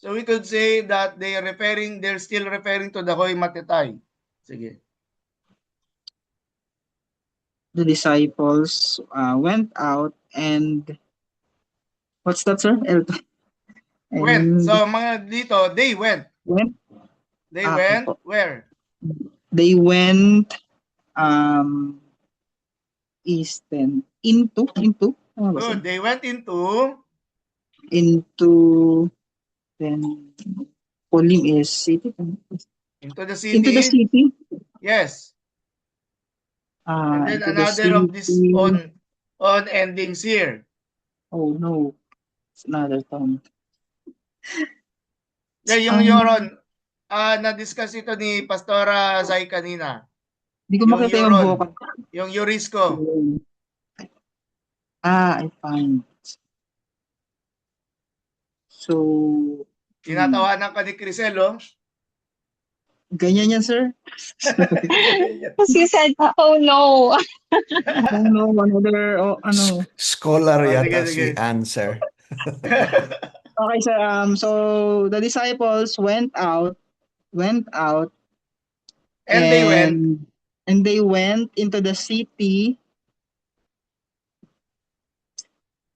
So we could say that they're still referring to the hoy matetay. Sige. The disciples went out and what's that, sir? Elton. Went. So mga dito, they went. They went where? They went eastern into Good. They went into then Pauline is city. Into the city. Into the city. Yes. And then another of this on endings here. Oh no. It's another time. Yeah, yung Euron. Na-discuss ito ni Pastora Zay kanina. Hindi ko makita yung buka. Yung Eurisco. I find. So, tinatawanan ka ni Crisel, oh. Ganyan yan, sir. Because you said, oh no. Scholar yata si answer. Okay, sir. So the disciples went out And they went. And they went into the city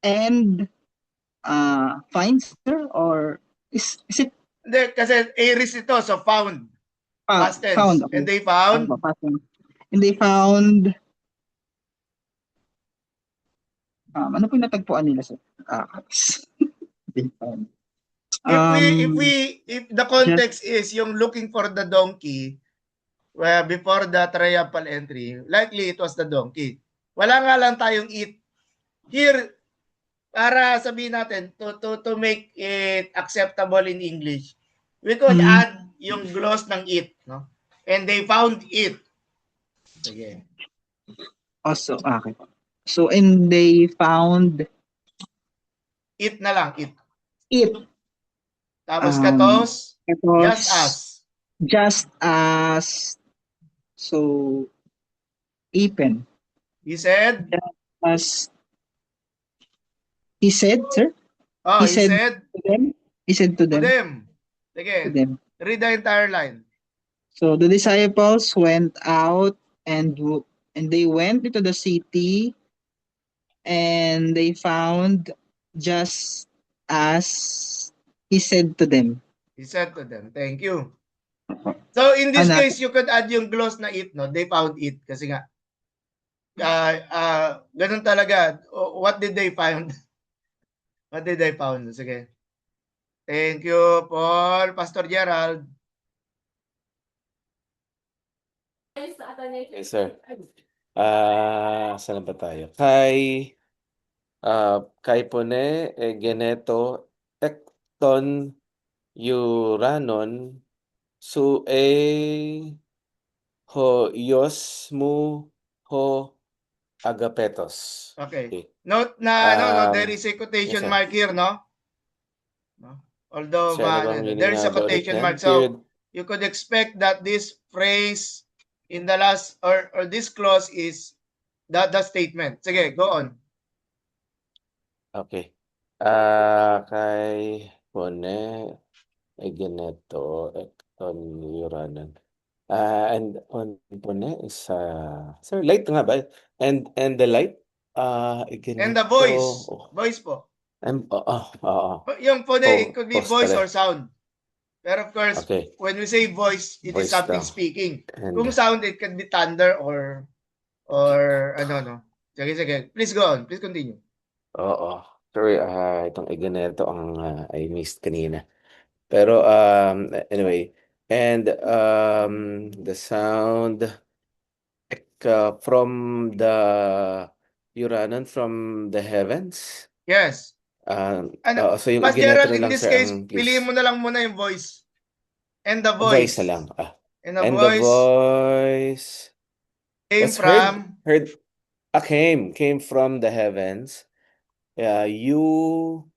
and find, sir, or is it Hindi, kasi aorist ito, so found. Past tense. found? Okay. And they found. Past tense. And they found. Ano po yung natagpuan nila, sir? They found. If the context is yung looking for the donkey, well, before the triumphal entry, likely it was the donkey. Wala nga lang tayong it. Here, para sabihin natin, to make it acceptable in English, we could add yung gloss ng it, no? And they found it. Sige. Also, okay. So, and they found It na lang, it. it. Tapos katos, just as, so, Ipen. He said? He said, sir? Oh, he said to them? He said to them. To them. Sige, To them. read the entire line. So the disciples went out and they went into the city and they found just as he said to them. He said to them. Thank you. So in this case, you could add yung gloss na it, no? They found it. Kasi nga, ganun talaga. What did they find? What did they found? Sige. Thank you, Paul. Pastor Gerald. Yes, sir. Saan ba tayo? Kai pone geneto ekton uranon su ho yos mu ho agapetos. Okay. Note na there is a quotation yes, mark here, no? Although there is a quotation mark. So you could expect that this phrase in the last or this clause is the statement. Sige, go on. Okay. Kay pone geneto ekton uranon. And on pone is sir, light nga ba? And the light And the voice. Voice po. Yung pone, it could be voice or sound. Pero of course, when we say voice, it is something speaking. Kung sound, it can be thunder or ano, no? Sige. Please go on. Please continue. Oo. Sorry, itong Eganeto ang I missed kanina. Pero anyway, and the sound from the Uranon from the heavens. Yes. So yung Gerald, in lang, this sir, case, piliin mo na lang muna yung voice. And the voice voice. na lang. And the voice came from came from the heavens. You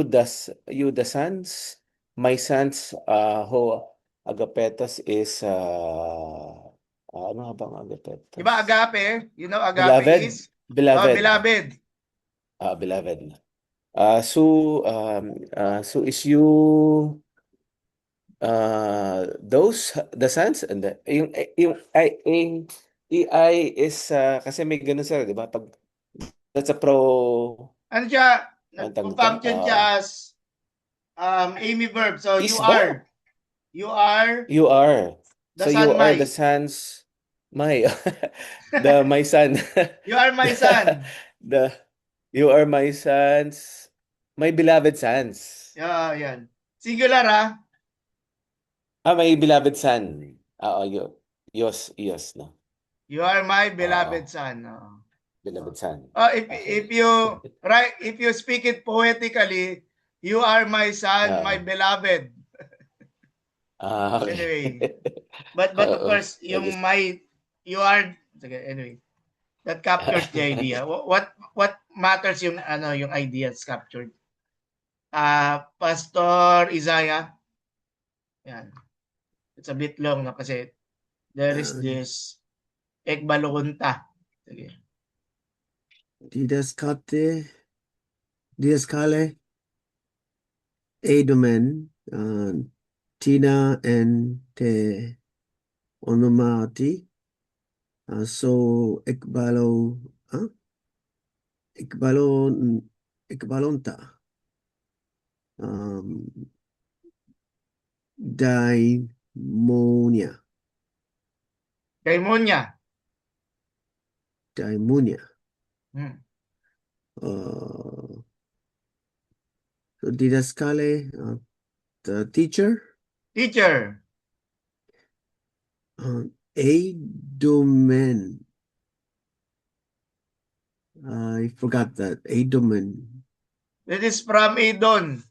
the sons, my sons, ho agapetos is ano nga bang agapetos? Diba agape? You know agape beloved? is? Beloved. Beloved. Beloved. So is you those the sons and yung I is kasi may ganun sir, di ba? Pag that's a pro ano siya? Function siya as Amy verb. So you are so you are the sons my my son. You are my son. You are my sons, my beloved sons. Yan. Singular my beloved son. Yos, no. You are my beloved son. Beloved son. If you speak it poetically, you are my son, my beloved. Okay. Anyway, but of course, you are anyway. That captures the idea. What matters yung idea is captured. Pastor Isaiah. Yan. It's a bit long na kasi there is this ekbalunta. Sige. Didaskale Edomen Tina and te onomati. So ikbalonta. Daimonia. Daimonia. So didaskale, the teacher. Teacher. Eidomen. I forgot that. Eidomen. It is from Adon.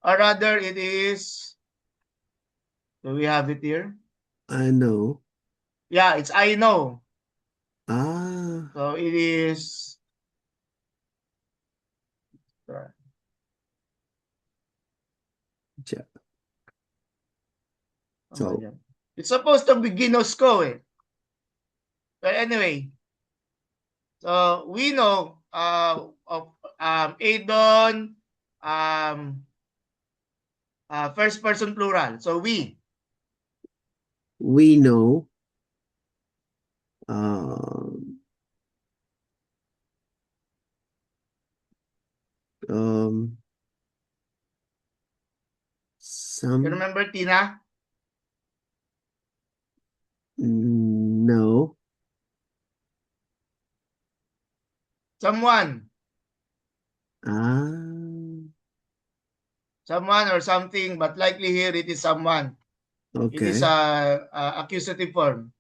Or rather, it is... Do we have it here? I know. Yeah, it's I know. So it is... Yeah. So it's supposed to be ginosko eh. But anyway, so we know of Adon, first person plural. So we know you remember Tina? No. Someone. Someone or something, but likely here it is someone. Okay. It is a accusative form.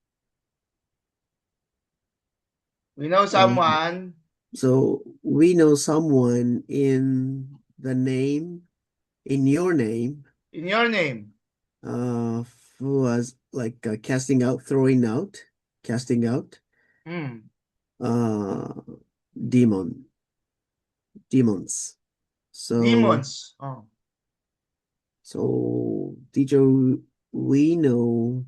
We know someone. So we know someone in the name, in your name. In your name. Who was like casting out, throwing out, casting out. Demons. So Demons. So teacher, we know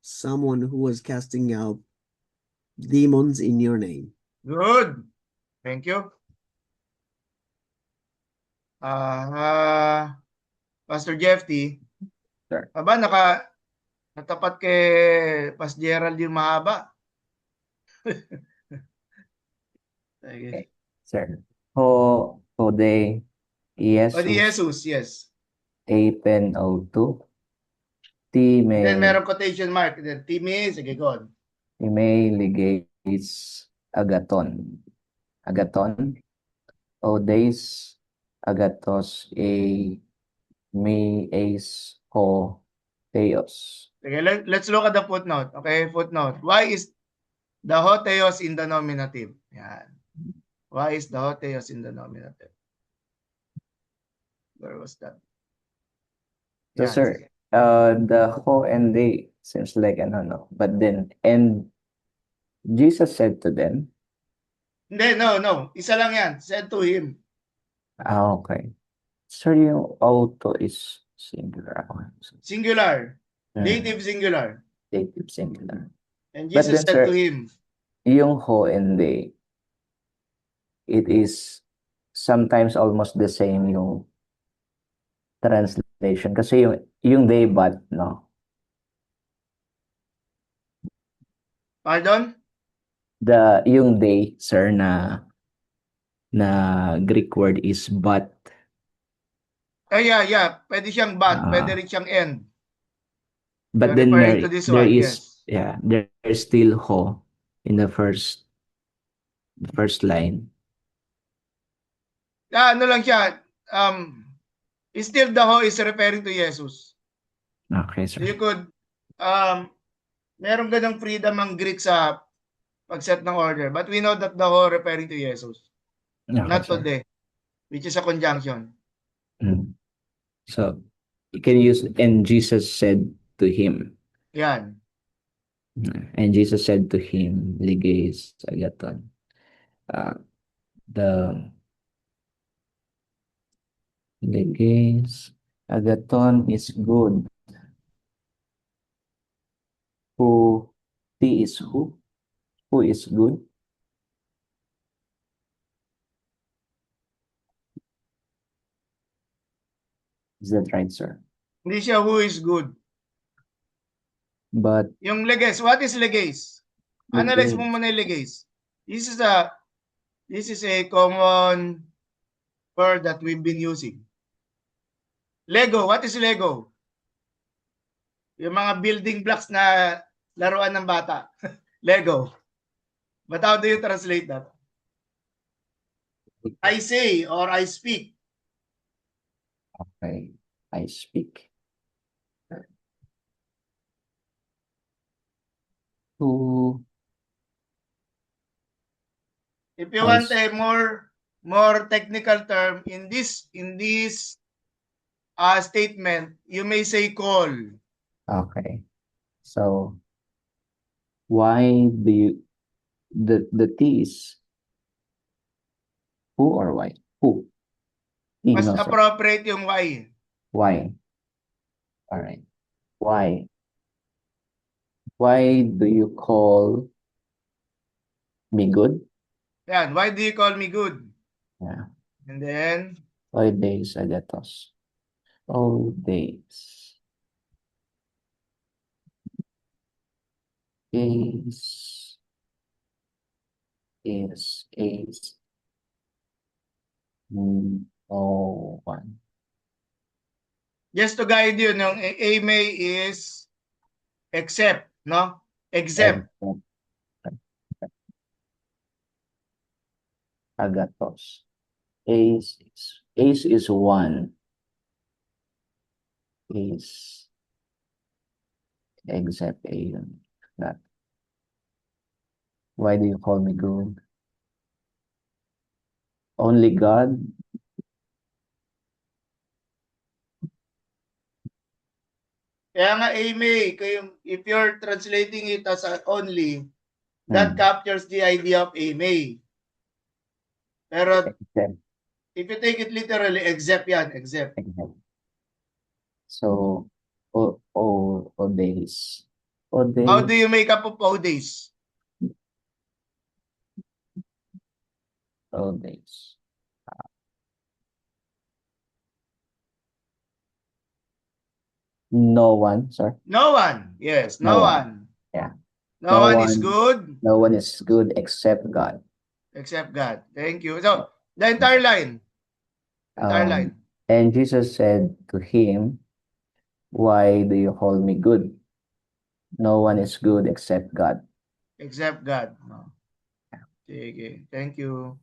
someone who was casting out demons in your name. Good. Thank you. Pastor Jeffy. Sir. Aba, natapat kay Pas Gerald yung mahaba. Okay. Sir. Ode Jesus. Jesus, yes. Apen O2. Time. Then meron quotation mark. Then time, sige, go on. Time ligates agaton. Agaton. Odes agatos me ace ho theos. Okay, let's look at the footnote. Okay, footnote. Why is the ho theos in the nominative? Yan. Why is the ho theos in the nominative? Where was that? So, Yan, sir, sige. the ho and they seems like no. But then, and Jesus said to them. Hindi, no. Isa lang yan. Said to him. Okay. Sir, yung auto is singular. Singular. Dative singular. Dative singular. And Jesus said to him. Yung ho and they, it is sometimes almost the same yung translation. Kasi yung they but, no? Pardon? Yung they, sir, na Greek word is but. Yeah. Pwede siyang but. Pwede rin siyang end. But You're then referring to this one, yes. There's still ho in the first line. Ano lang siya, still the ho is referring to Jesus. Okay, sir. So you could, meron ganang freedom ang Greek sa pag-set ng order. But we know that the ho referring to Jesus. Okay, Not sir. today. Which is a conjunction. So, you can use, and Jesus said to him. Yan. And Jesus said to him, ligays agaton. The ligays agaton is good. Who is who? Who is good? Is that right, sir? Hindi siya who is good. But Yung leges, what is leges? Analyze mo muna yung leges. This is a common word that we've been using. Lego, what is Lego? Yung mga building blocks na laruan ng bata. Lego. But how do you translate that? I say or I speak. okay, I speak. To If you want a more technical term in this statement, you may say call. okay. So why do you the T is who or why? Who? Mas No, sir. appropriate yung why. Why? All right. Why? Why do you call me good? Yan, why do you call me good? Yeah. And then, All days agathos. All days. Is no one. just to guide you, no, may is except, no? Except. Agathos. Ace is one. Is except a that. Why do you call me good? Only God. Kaya nga may, if you're translating it as only, that captures the idea of may. Pero Except. if you take it literally, except yan, except. So, days. How do you make up of days? Days. No one, sir. No one. Yes, no one. Yeah. No one is good. No one is good except God. Except God. Thank you. So, the entire line. Entire line. And Jesus said to him, why do you call me good? No one is good except God. Except God. No. Okay. Thank you.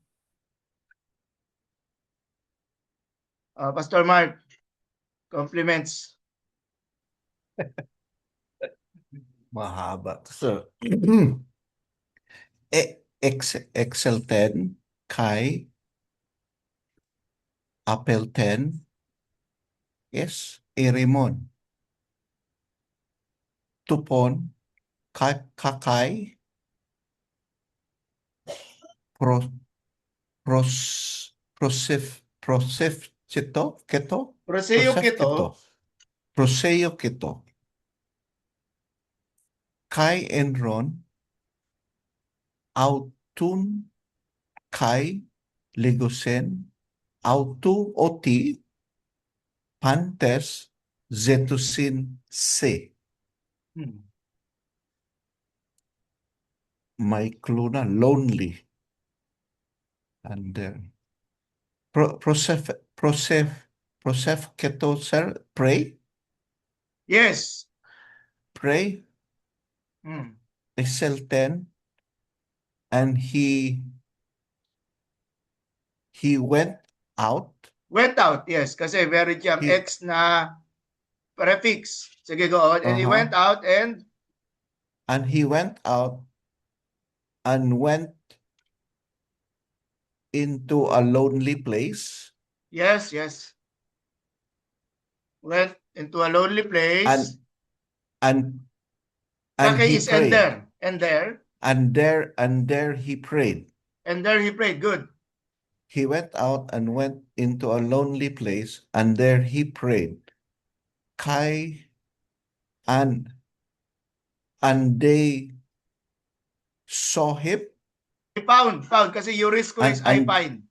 Pastor Mark, compliments. Mahaba. So, Excel 10, Kai, Apple 10, yes, Erimon. Tupon, Kakai, Proseo Keto, Kai Enron, Autun, Kai, Legosen, Autu Oti, Pantes, Zetusin C. My Cluna, lonely. And Prosef Keto, sir, pray. Yes. Pray. Excel 10. And he went out. Went out, yes. Kasi very siyang X na prefix. Sige, go on. And he went out and? And he went out and went into a lonely place. Yes, yes. Went into a lonely place. And he is prayed. And there. And there he prayed. And there he prayed. Good. He went out and went into a lonely place, and there he prayed. Kai and they saw him. They found kasi Eurisco is I find.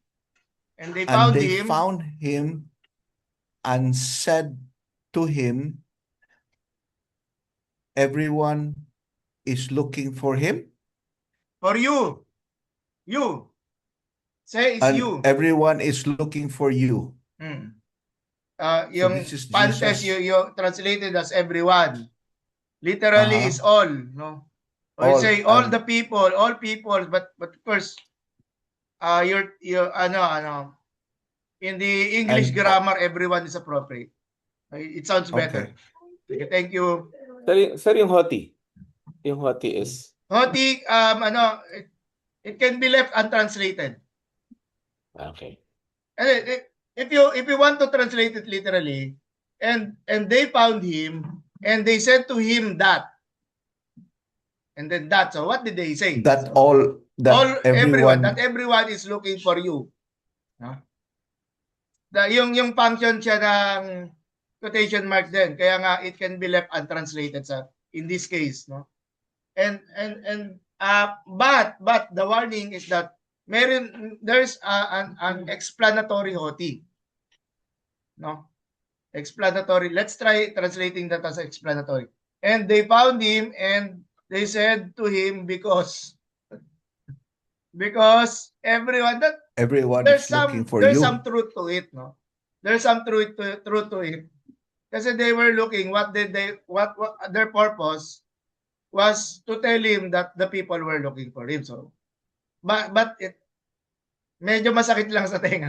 And they found him. Found him and said to him, everyone is looking for him, For you. You. Say it's and you. everyone is looking for you. Hmm. So Yung this is pantes, Jesus. you translated as everyone. Literally is all, no? Or All, say all and- the people, all people, but first, you're in the English And- grammar, everyone is appropriate. It sounds better. Okay. Okay, thank you. Sir, yung hoti. Yung hoti is... Hoti, it can be left untranslated. Okay. And if you want to translate it literally, and they found him, and they said to him that, and then that. So what did they say? that So, all, that all everyone, everyone, that everyone is looking for you. No? Yung function siya ng quotation mark din. Kaya nga it can be left untranslated sa in this case, no? And but the warning is that there's an explanatory hoti. No? Explanatory. Let's try translating that as explanatory. And they found him and they said to him because everyone is looking for there's you. some truth to it, no? There's some truth to it. Kasi they were looking what their purpose was to tell him that the people were looking for him. So but it medyo masakit lang sa tenga,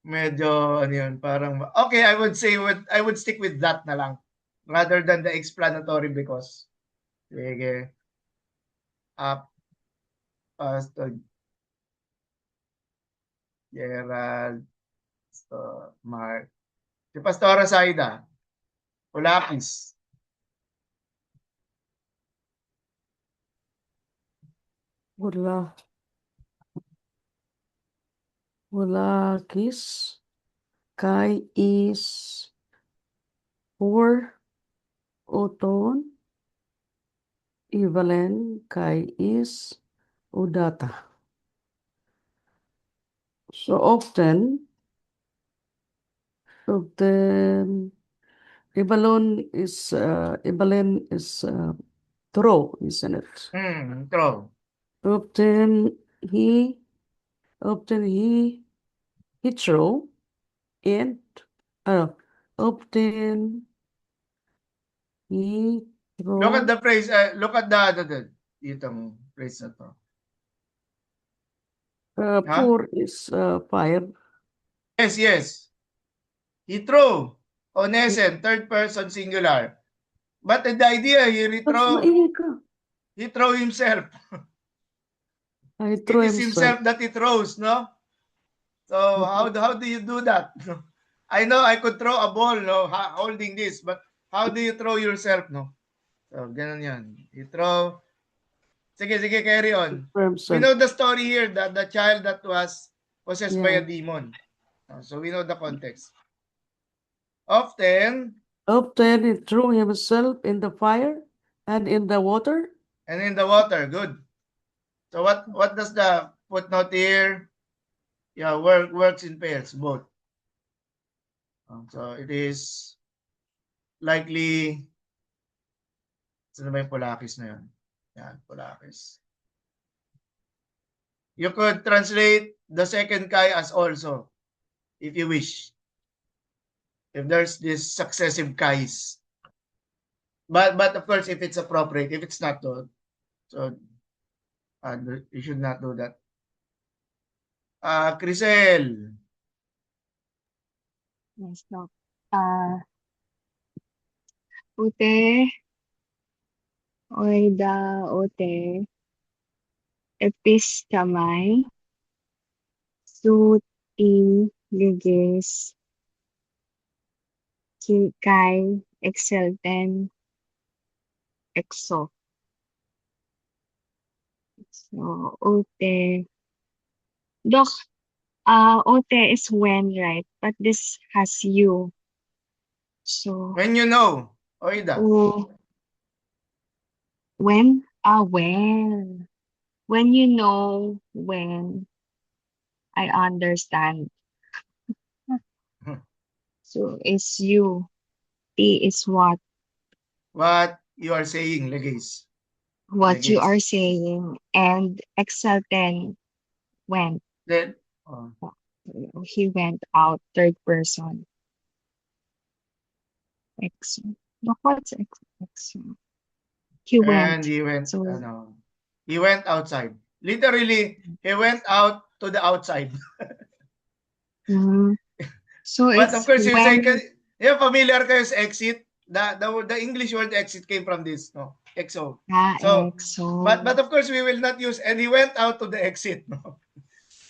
medyo ano yun, parang okay, I would stick with that na lang rather than the explanatory because sige. Pastor Gerald, Pastor Mark, si Pastora Saida, Ulapis. Ulakis. Kai is for Oton. Evelyn. Kai is Udata. So often Evelyn is throw, isn't it? True. Often he throw and often he throw. Look at the phrase, look at the itong phrase na to. Poor is fire. Yes. He threw. Onesem, third person singular. But the idea here, he throw himself. It is himself that he throws, no? So how do you do that? I know I could throw a ball, no, holding this, but how do you throw yourself, no? So ganun yan. You throw. Sige, carry on. We know the story here that the child that was possessed by a demon. So we know the context. Often he threw himself in the fire and in the water. And in the water, good. So what does the footnote here? Yeah, works in pairs, both. So it is likely. Saan ba yung Polakis na yun? Yan, Polakis. You could translate the second Kai as also, if you wish. If there's this successive Kais. But of course, if it's appropriate, if it's not, so you should not do that. Crisel. Yes, no. Ute, oida, ute, epistamai, sut in liges, kai, exelten, exo. So, ute. Doc, ote is when, right? But this has you. So, When you know, oida. when? When. When you know, when I understand. So, it's you. T is what? What you are saying, Legace. What you Legace. are saying. And Excel 10 went. Then, He went out, third person. Excel. But what's Excel? He and went. he went, So, he went outside. Literally, he went out to the outside. so But of it's course, you say, when, familiar kayo sa exit? The English word exit came from this, no? Exo. So, Exo. but of course, we will not use, and he went out to the exit, no?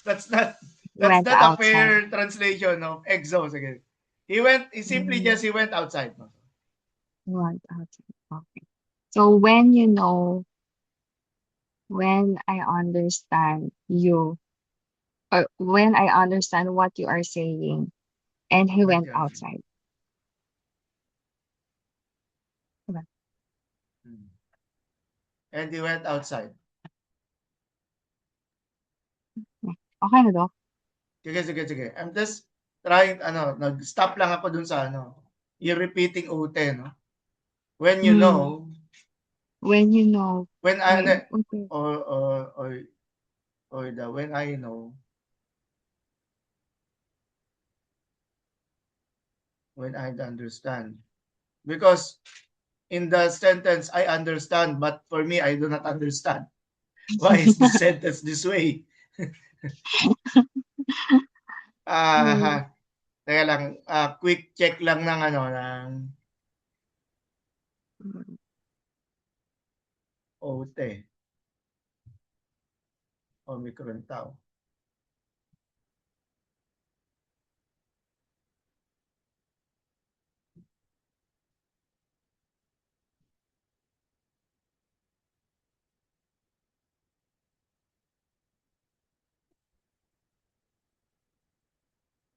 That's not Went a outside. fair translation of exo. Sige. He simply just, he went outside. No? Went outside. Okay. So when you know, when I understand you, or when I understand what you are saying, and he went outside. And he went outside. Okay na, Doc? Sige. I'm just trying, nag-stop lang ako dun sa, yung repeating ute, no? When you know, when you know, when I, okay. or the when I know, when I understand. Because in the sentence, I understand, but for me, I do not understand. Why is the sentence this way? Teka lang, quick check lang ng ng OT. Omicron tao.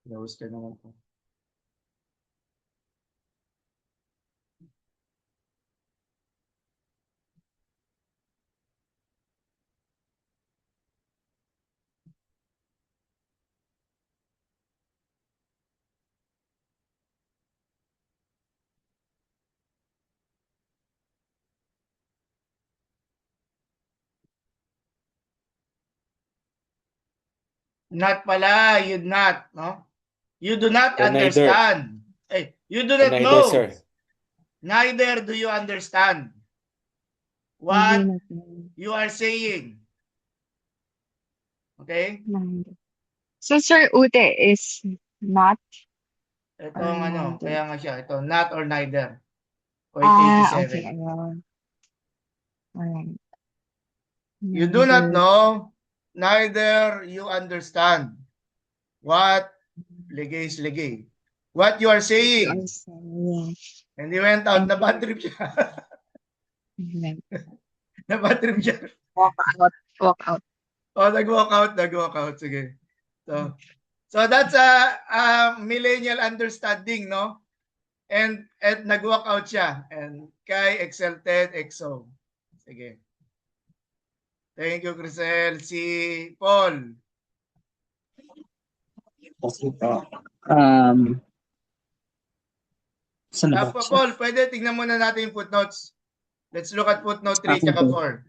Close ka naman po. Not pala, you not, no? You do not understand. You do not Neither, know. sir. Neither do you understand what you are saying. Okay? So, Sir Ute is not. Itong kaya nga siya, ito, not or neither. Point 87. Okay. Alright. You do not know, neither you understand what legay. What you are saying. And he went out, na bad trip siya. Na bad trip siya. Walk out. Oh, nag-walk out. Sige. So that's a millennial understanding, no? And nag-walk out siya. And kay Excel 10, EXO. Sige. Thank you, Crisel. Si Paul. Paul, pwede tingnan muna natin yung footnotes. Let's look at footnote 3 tsaka 4.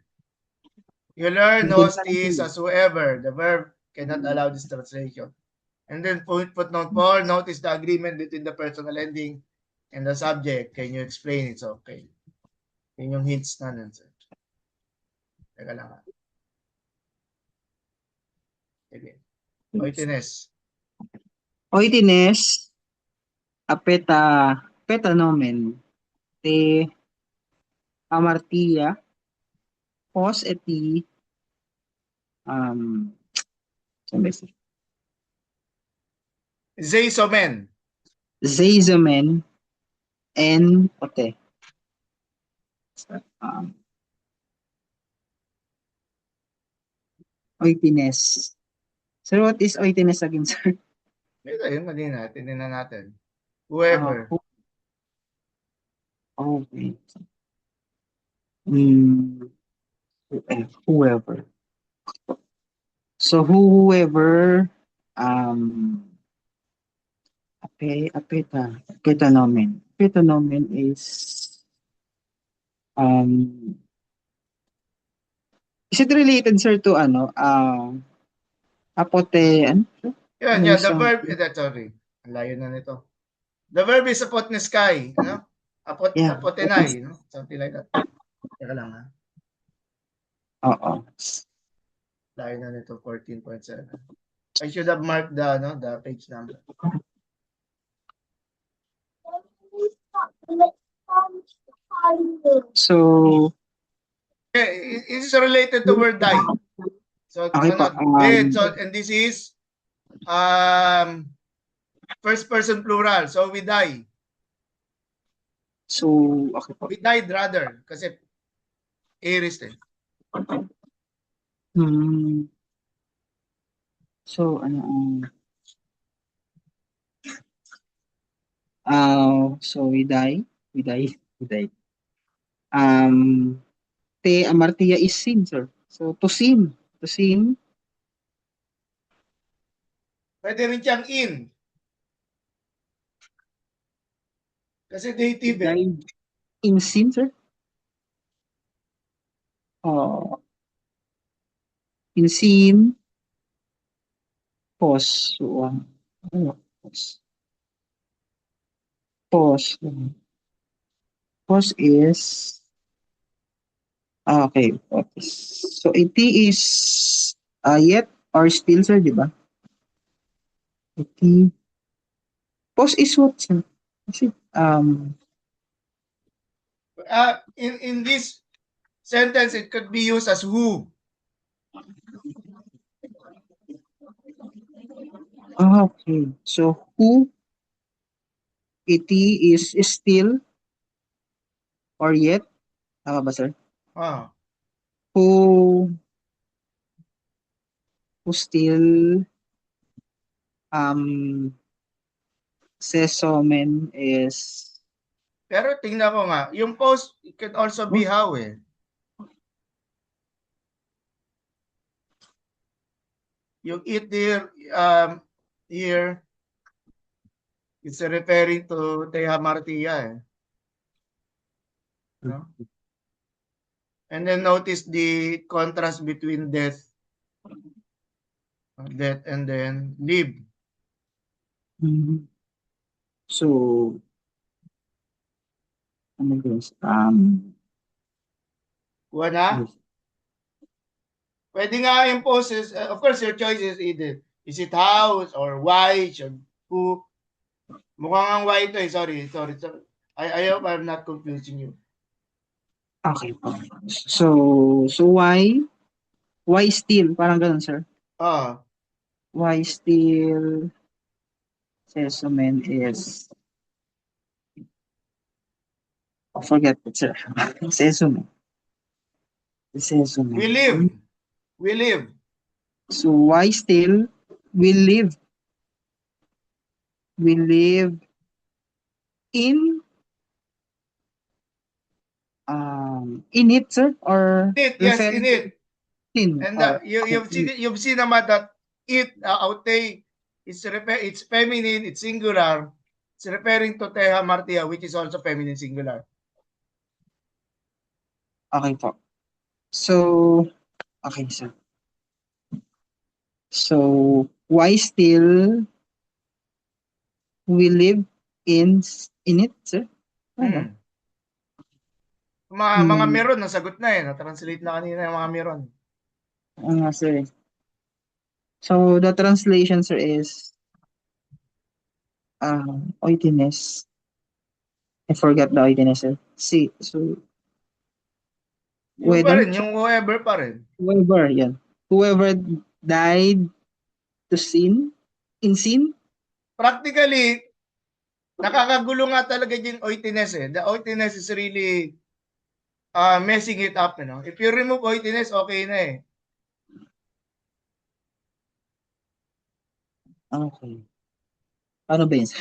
You learn hostis as whoever. The verb cannot allow this translation. And then footnote 4, notice the agreement between the personal ending and the subject. Can you explain? It's okay. Yun yung hints na nun, sir. Teka lang. Okay. Oitines, apeta nomen, te amartia, pos eti, Zeisomen, en ote. Oitines. Sir, what is oitines again, sir? Ito yun, madina. Tininan natin. Whoever. Okay. Whoever. So whoever apeta nomen. Phytonomen is um is it related, sir, to apote, ano? Yun, Ano yeah, yung the sa- verb, sorry. Ang layo na nito. The verb is apot ni sky, ano? Yeah. Apotenai, no? Something like that. Teka lang, ha? Oo. Layo na nito, 14.7. I should have marked the page number. So, Okay, it is related to word die. So, okay po. and this is first person plural. So, we die. So, okay po. We died rather. Kasi aorist eh. So, so we die. Te amartia is sin, sir. So, to sin. Pwede rin siyang in. Kasi dative eh. Die in sin, sir. Oh. In sin. Pause. Pause. Pause is okay. So, it is yet or still, sir, di ba? It pause is what, sir? Kasi, In this sentence, it could be used as who. okay. So, who it is still or yet? Tama ba, sir? Ah. Who still sesomen is Pero tingnan ko nga, yung post, it could also be how eh. Yung it here, it's referring to Teha Martia eh. No? And then notice the contrast between death and then live. So, ano guys? Kuha na? Pwede nga yung poses, of course, your choice is either, is it house or why, should, who. Mukhang ang why ito eh, sorry. I hope I'm not confusing you. Okay po. So why still? Parang ganun, sir. Why still sesomen is forget it, sir. Sesomen. We live. So why still we live? We live in it, sir, or Yes, in it. In. And you've seen naman that it, aute, it's feminine, it's singular. It's referring to Teha Martia, which is also feminine singular. Okay po. So, okay, sir. So, why still we live in it, sir? Mga meron, nasagot na eh. Na-translate na kanina yung mga meron. Sir. So, the translation, sir, is oitiness. I forgot the oitiness, sir. See, so, Yung pa rin, yung whoever pa rin. Whoever, yan. Whoever died to sin, in sin. Practically, nakakagulo nga talaga yung oitiness eh. The oitiness is really messing it up, you know. If you remove oitiness, okay na eh. Okay. Ano ba yun?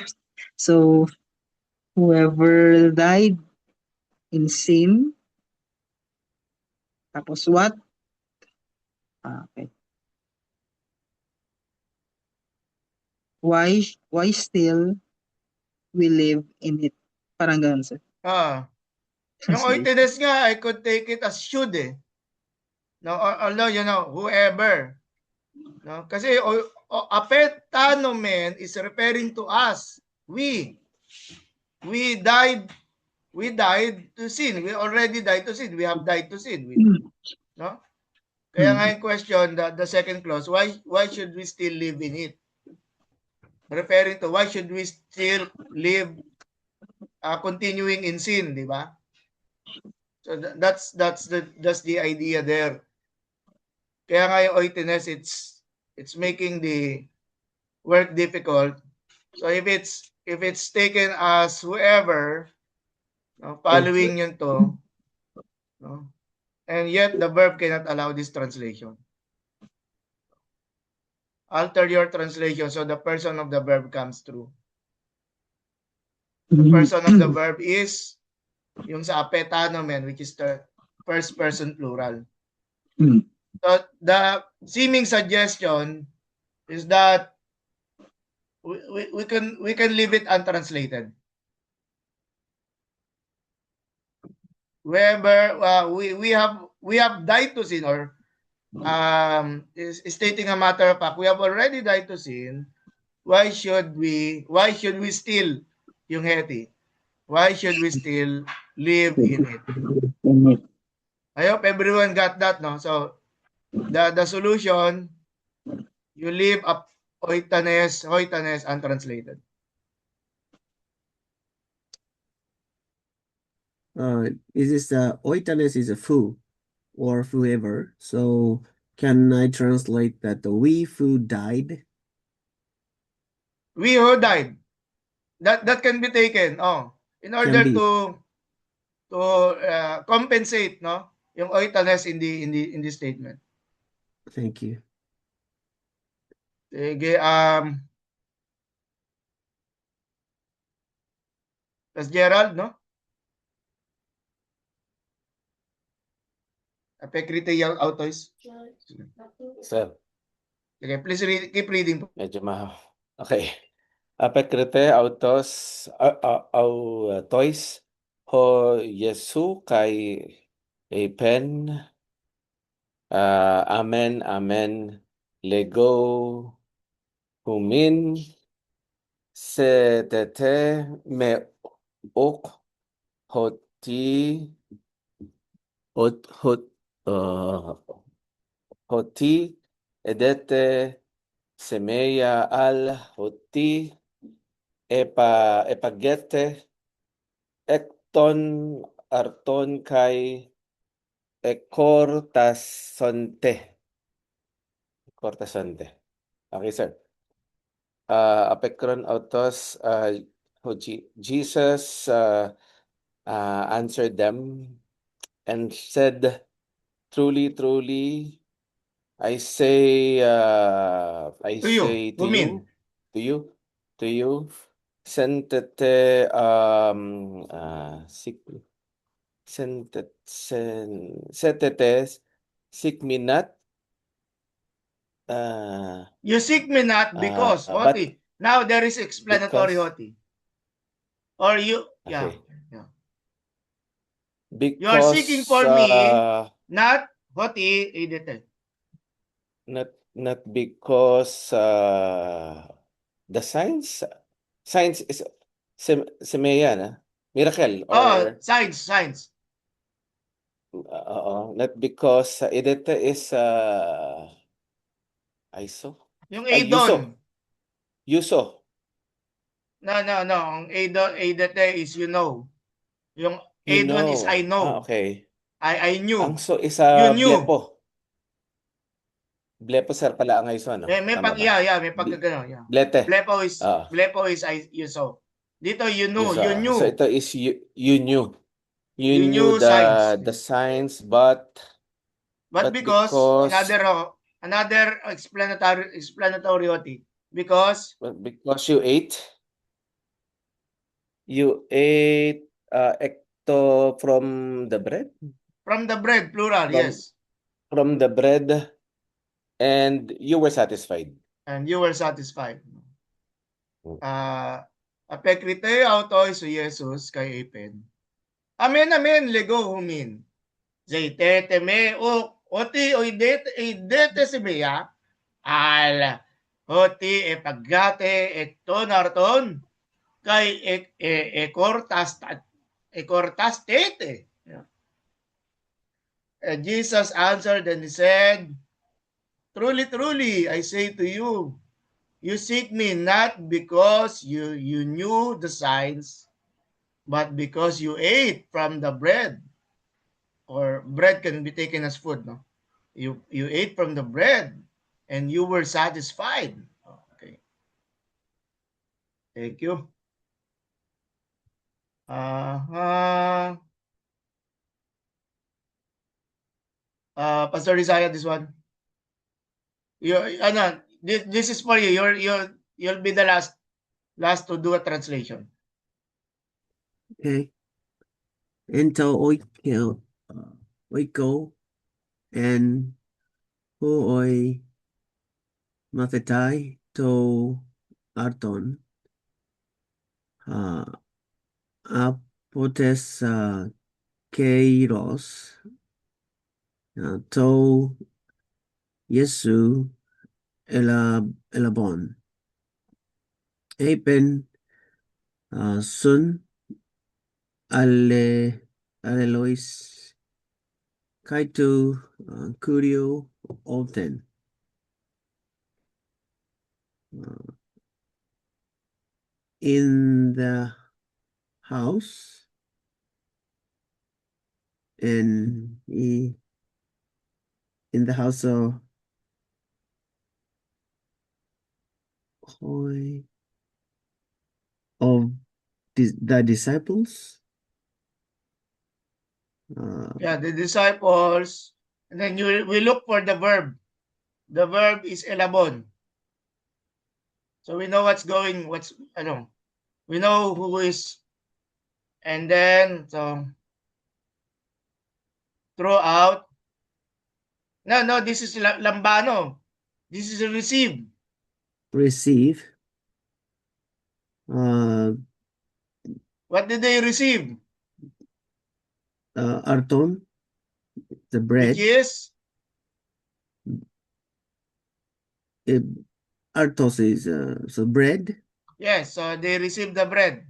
So, whoever died in sin, tapos what? Okay. Why still we live in it? Parang ganun, sir. Yung Sige. oitines nga, I could take it as should eh. No, although, whoever. No? Kasi apetanomen is referring to us. We died to sin. We already died to sin. We have died to sin. No? Kaya nga yung question, the second clause, why should we still live in it? Referring to why should we still live continuing in sin, di ba? So that's the idea there. Kaya nga yung oitines, it's making the work difficult. So if it's taken as whoever, following yun to, no? And yet the verb cannot allow this translation. Alter your translation so the person of the verb comes through. The person of the verb is yung sa apetanomen, which is the first person plural. So the seeming suggestion is that we can leave it untranslated. Wherever we have died to sin, or is stating a matter of fact, we have already died to sin. Why should we still yung heti? Why should we still live in it? I hope everyone got that, no? So the solution, you leave up hoitanes untranslated. Is this oitanes is a foo or whoever? So can I translate that the we who died? We who died. That can be taken. In order Can be. to compensate, no, yung oitanes in the statement. Thank you. Sige, that's Gerald, no? Apekrite yung autois. Sir, Okay, please keep reading po. medyo okay. Apekrite autos toys ho Yesu kay pen amen lego humin se tete me ok hoti hoti edete semeya al hoti epagete ekton arton kay cortasonte. Okay, sir. Apekron autos Jesus answered them and said, truly, truly, I say To you. to you, sentete setetes sikminat. You seek me not because, hoti. Now there is explanatory hoti. Or you, okay. yeah. Because You are seeking for me, not hoti edete. Not because the signs is semeya, miracle, or signs. not because edete is iso. Yung edon. Yuso. No. Ang edete is you know. Yung edon is I know. Okay. I knew. Ang so is you knew. Blepo sir pala ang iso, ano? May pag may pagkagano, yeah. Blete. Blepo is you saw. Dito you know, you knew. So ito is you knew. You knew the signs, but because another explanatory hoti. Because you ate ecto from the bread? From the bread, plural, yes. From the bread, and you were satisfied. And you were satisfied. Apekrite autoy su Jesus kay Epen. Amen, amen, lego humin. Zeitete me oti o idete si Bea, al oti e paggate et tonarton, kay cortas tete. And Jesus answered and he said, truly, truly, I say to you, you seek me not because you knew the signs, but because you ate from the bread. Or bread can be taken as food, no? You ate from the bread and you were satisfied. Okay. Thank you. Pastor Isaiah, this one. This is for you. You'll be the last to do a translation. Okay. Ento oiko and huoi mathetai to arton apotes keiros to Yesu elabon Apen sun alelois kaitu kurio olten in the house in the house of the disciples. Yeah, the disciples. And then we look for the verb. The verb is elabon. So we know we know who is, and then so throughout. No, this is lambano. This is receive. Receive. What did they receive? Arton, the bread. Which is? Artos is so bread. Yes, so they received the bread.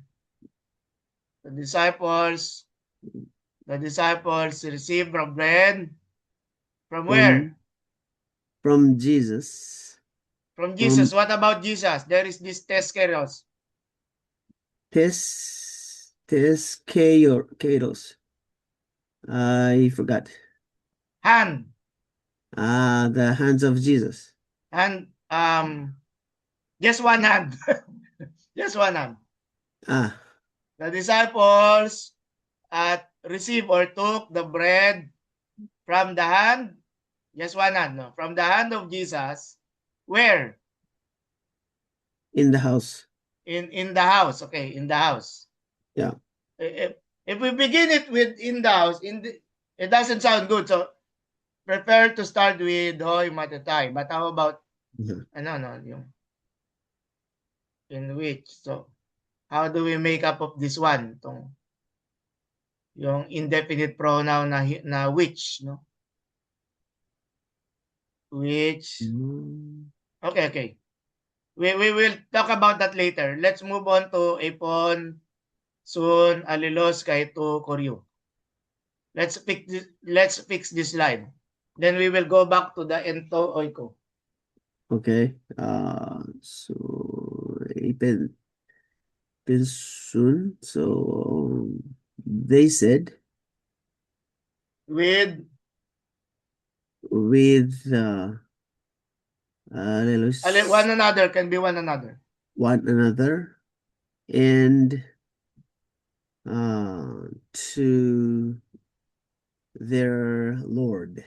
The disciples received the bread from where? From Jesus. From Jesus. What about Jesus? There is this teskeros. Kairos. I forgot. Hand. The hands of Jesus. And just one hand. Just one hand. The disciples received or took the bread from the hand. Just one hand, no? From the hand of Jesus. Where? In the house. In the house. Okay, in the house. Yeah. If we begin it with in the house, it doesn't sound good. So prefer to start with hoi matetai. But how about yung in which? So how do we make up of this one? Yung indefinite pronoun na which, no? Which? Okay. We will talk about that later. Let's move on to epon, sun, alilos, kay to koryo. Let's fix this line. Then we will go back to the ento oiko. Okay. So epon soon. So they said with one another, can be one another. One another, and to their Lord.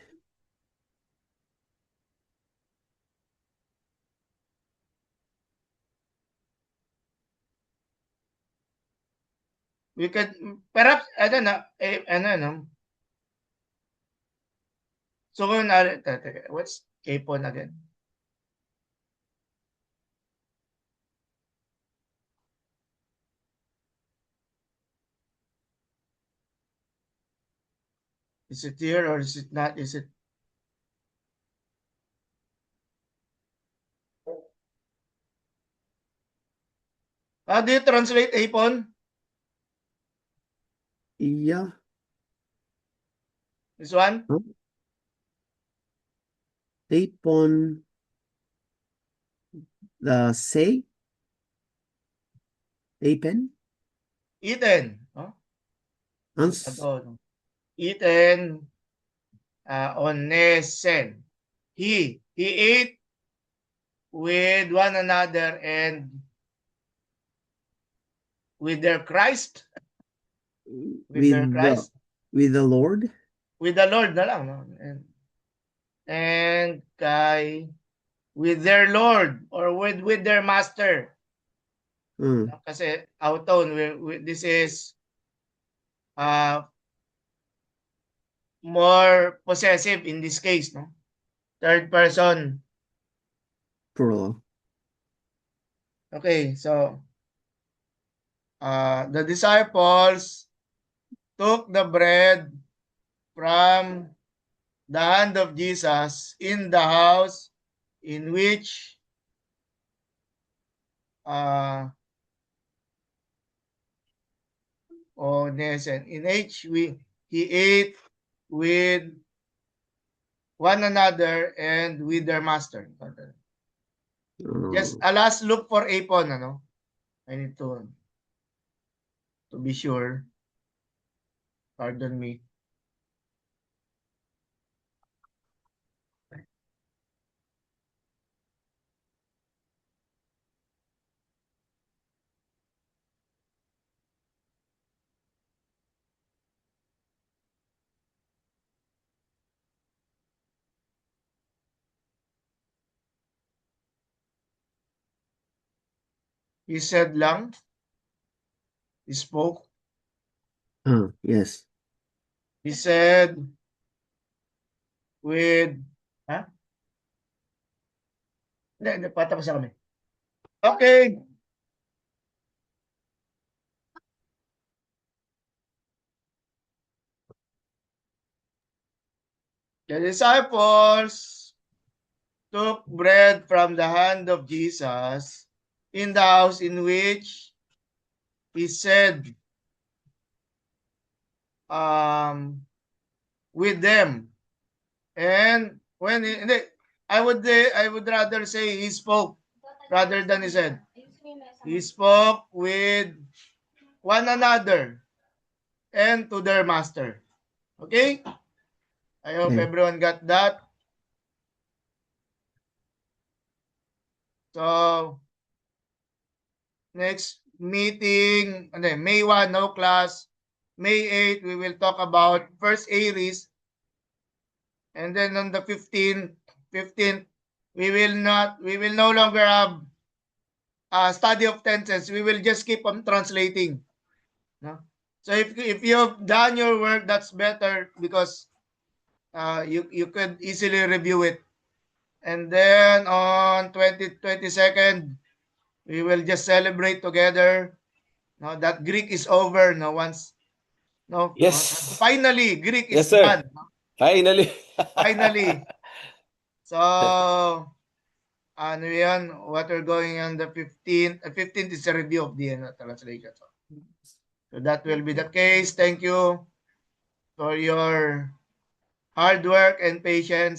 We could perhaps I don't know. So what's epon again? Is it here or is it not? Is it? How do you translate apon? Yeah. This one? Huh? Apon. Say. Apen. Eaten. Huh? Ans. Eaten. Onesen. He ate with one another and with their Christ. With their Christ. With the Lord. With the Lord na lang. No? And kay with their Lord or with their master. No? Kasi auton, this is more possessive in this case, no? Third person. Plural. Okay, so the disciples took the bread from the hand of Jesus in the house in which he ate with one another and with their master. Just alas, look for apon, ano? I need to be sure. Pardon me. He said lang. He spoke. Yes. He said with, Hindi, patapos na kami. Okay. The disciples took bread from the hand of Jesus in the house in which he said with them. And when I would rather say he spoke rather than he said. He spoke with one another and to their master. Okay? I hope everyone got that. So, next meeting, May 1, no class. May 8, we will talk about first aries. And then on the 15th, we will no longer have study of tenses. We will just keep on translating. No? So if you've done your work, that's better because you could easily review it. And then on 22nd, we will just celebrate together. No, that Greek is over. No, once. No. Yes. Finally, Greek is Yes, sir. done. No? Finally. Finally. So, ano yan? What we're going on the 15th. 15th is a review of the translation. So that will be the case. Thank you for your hard work and patience.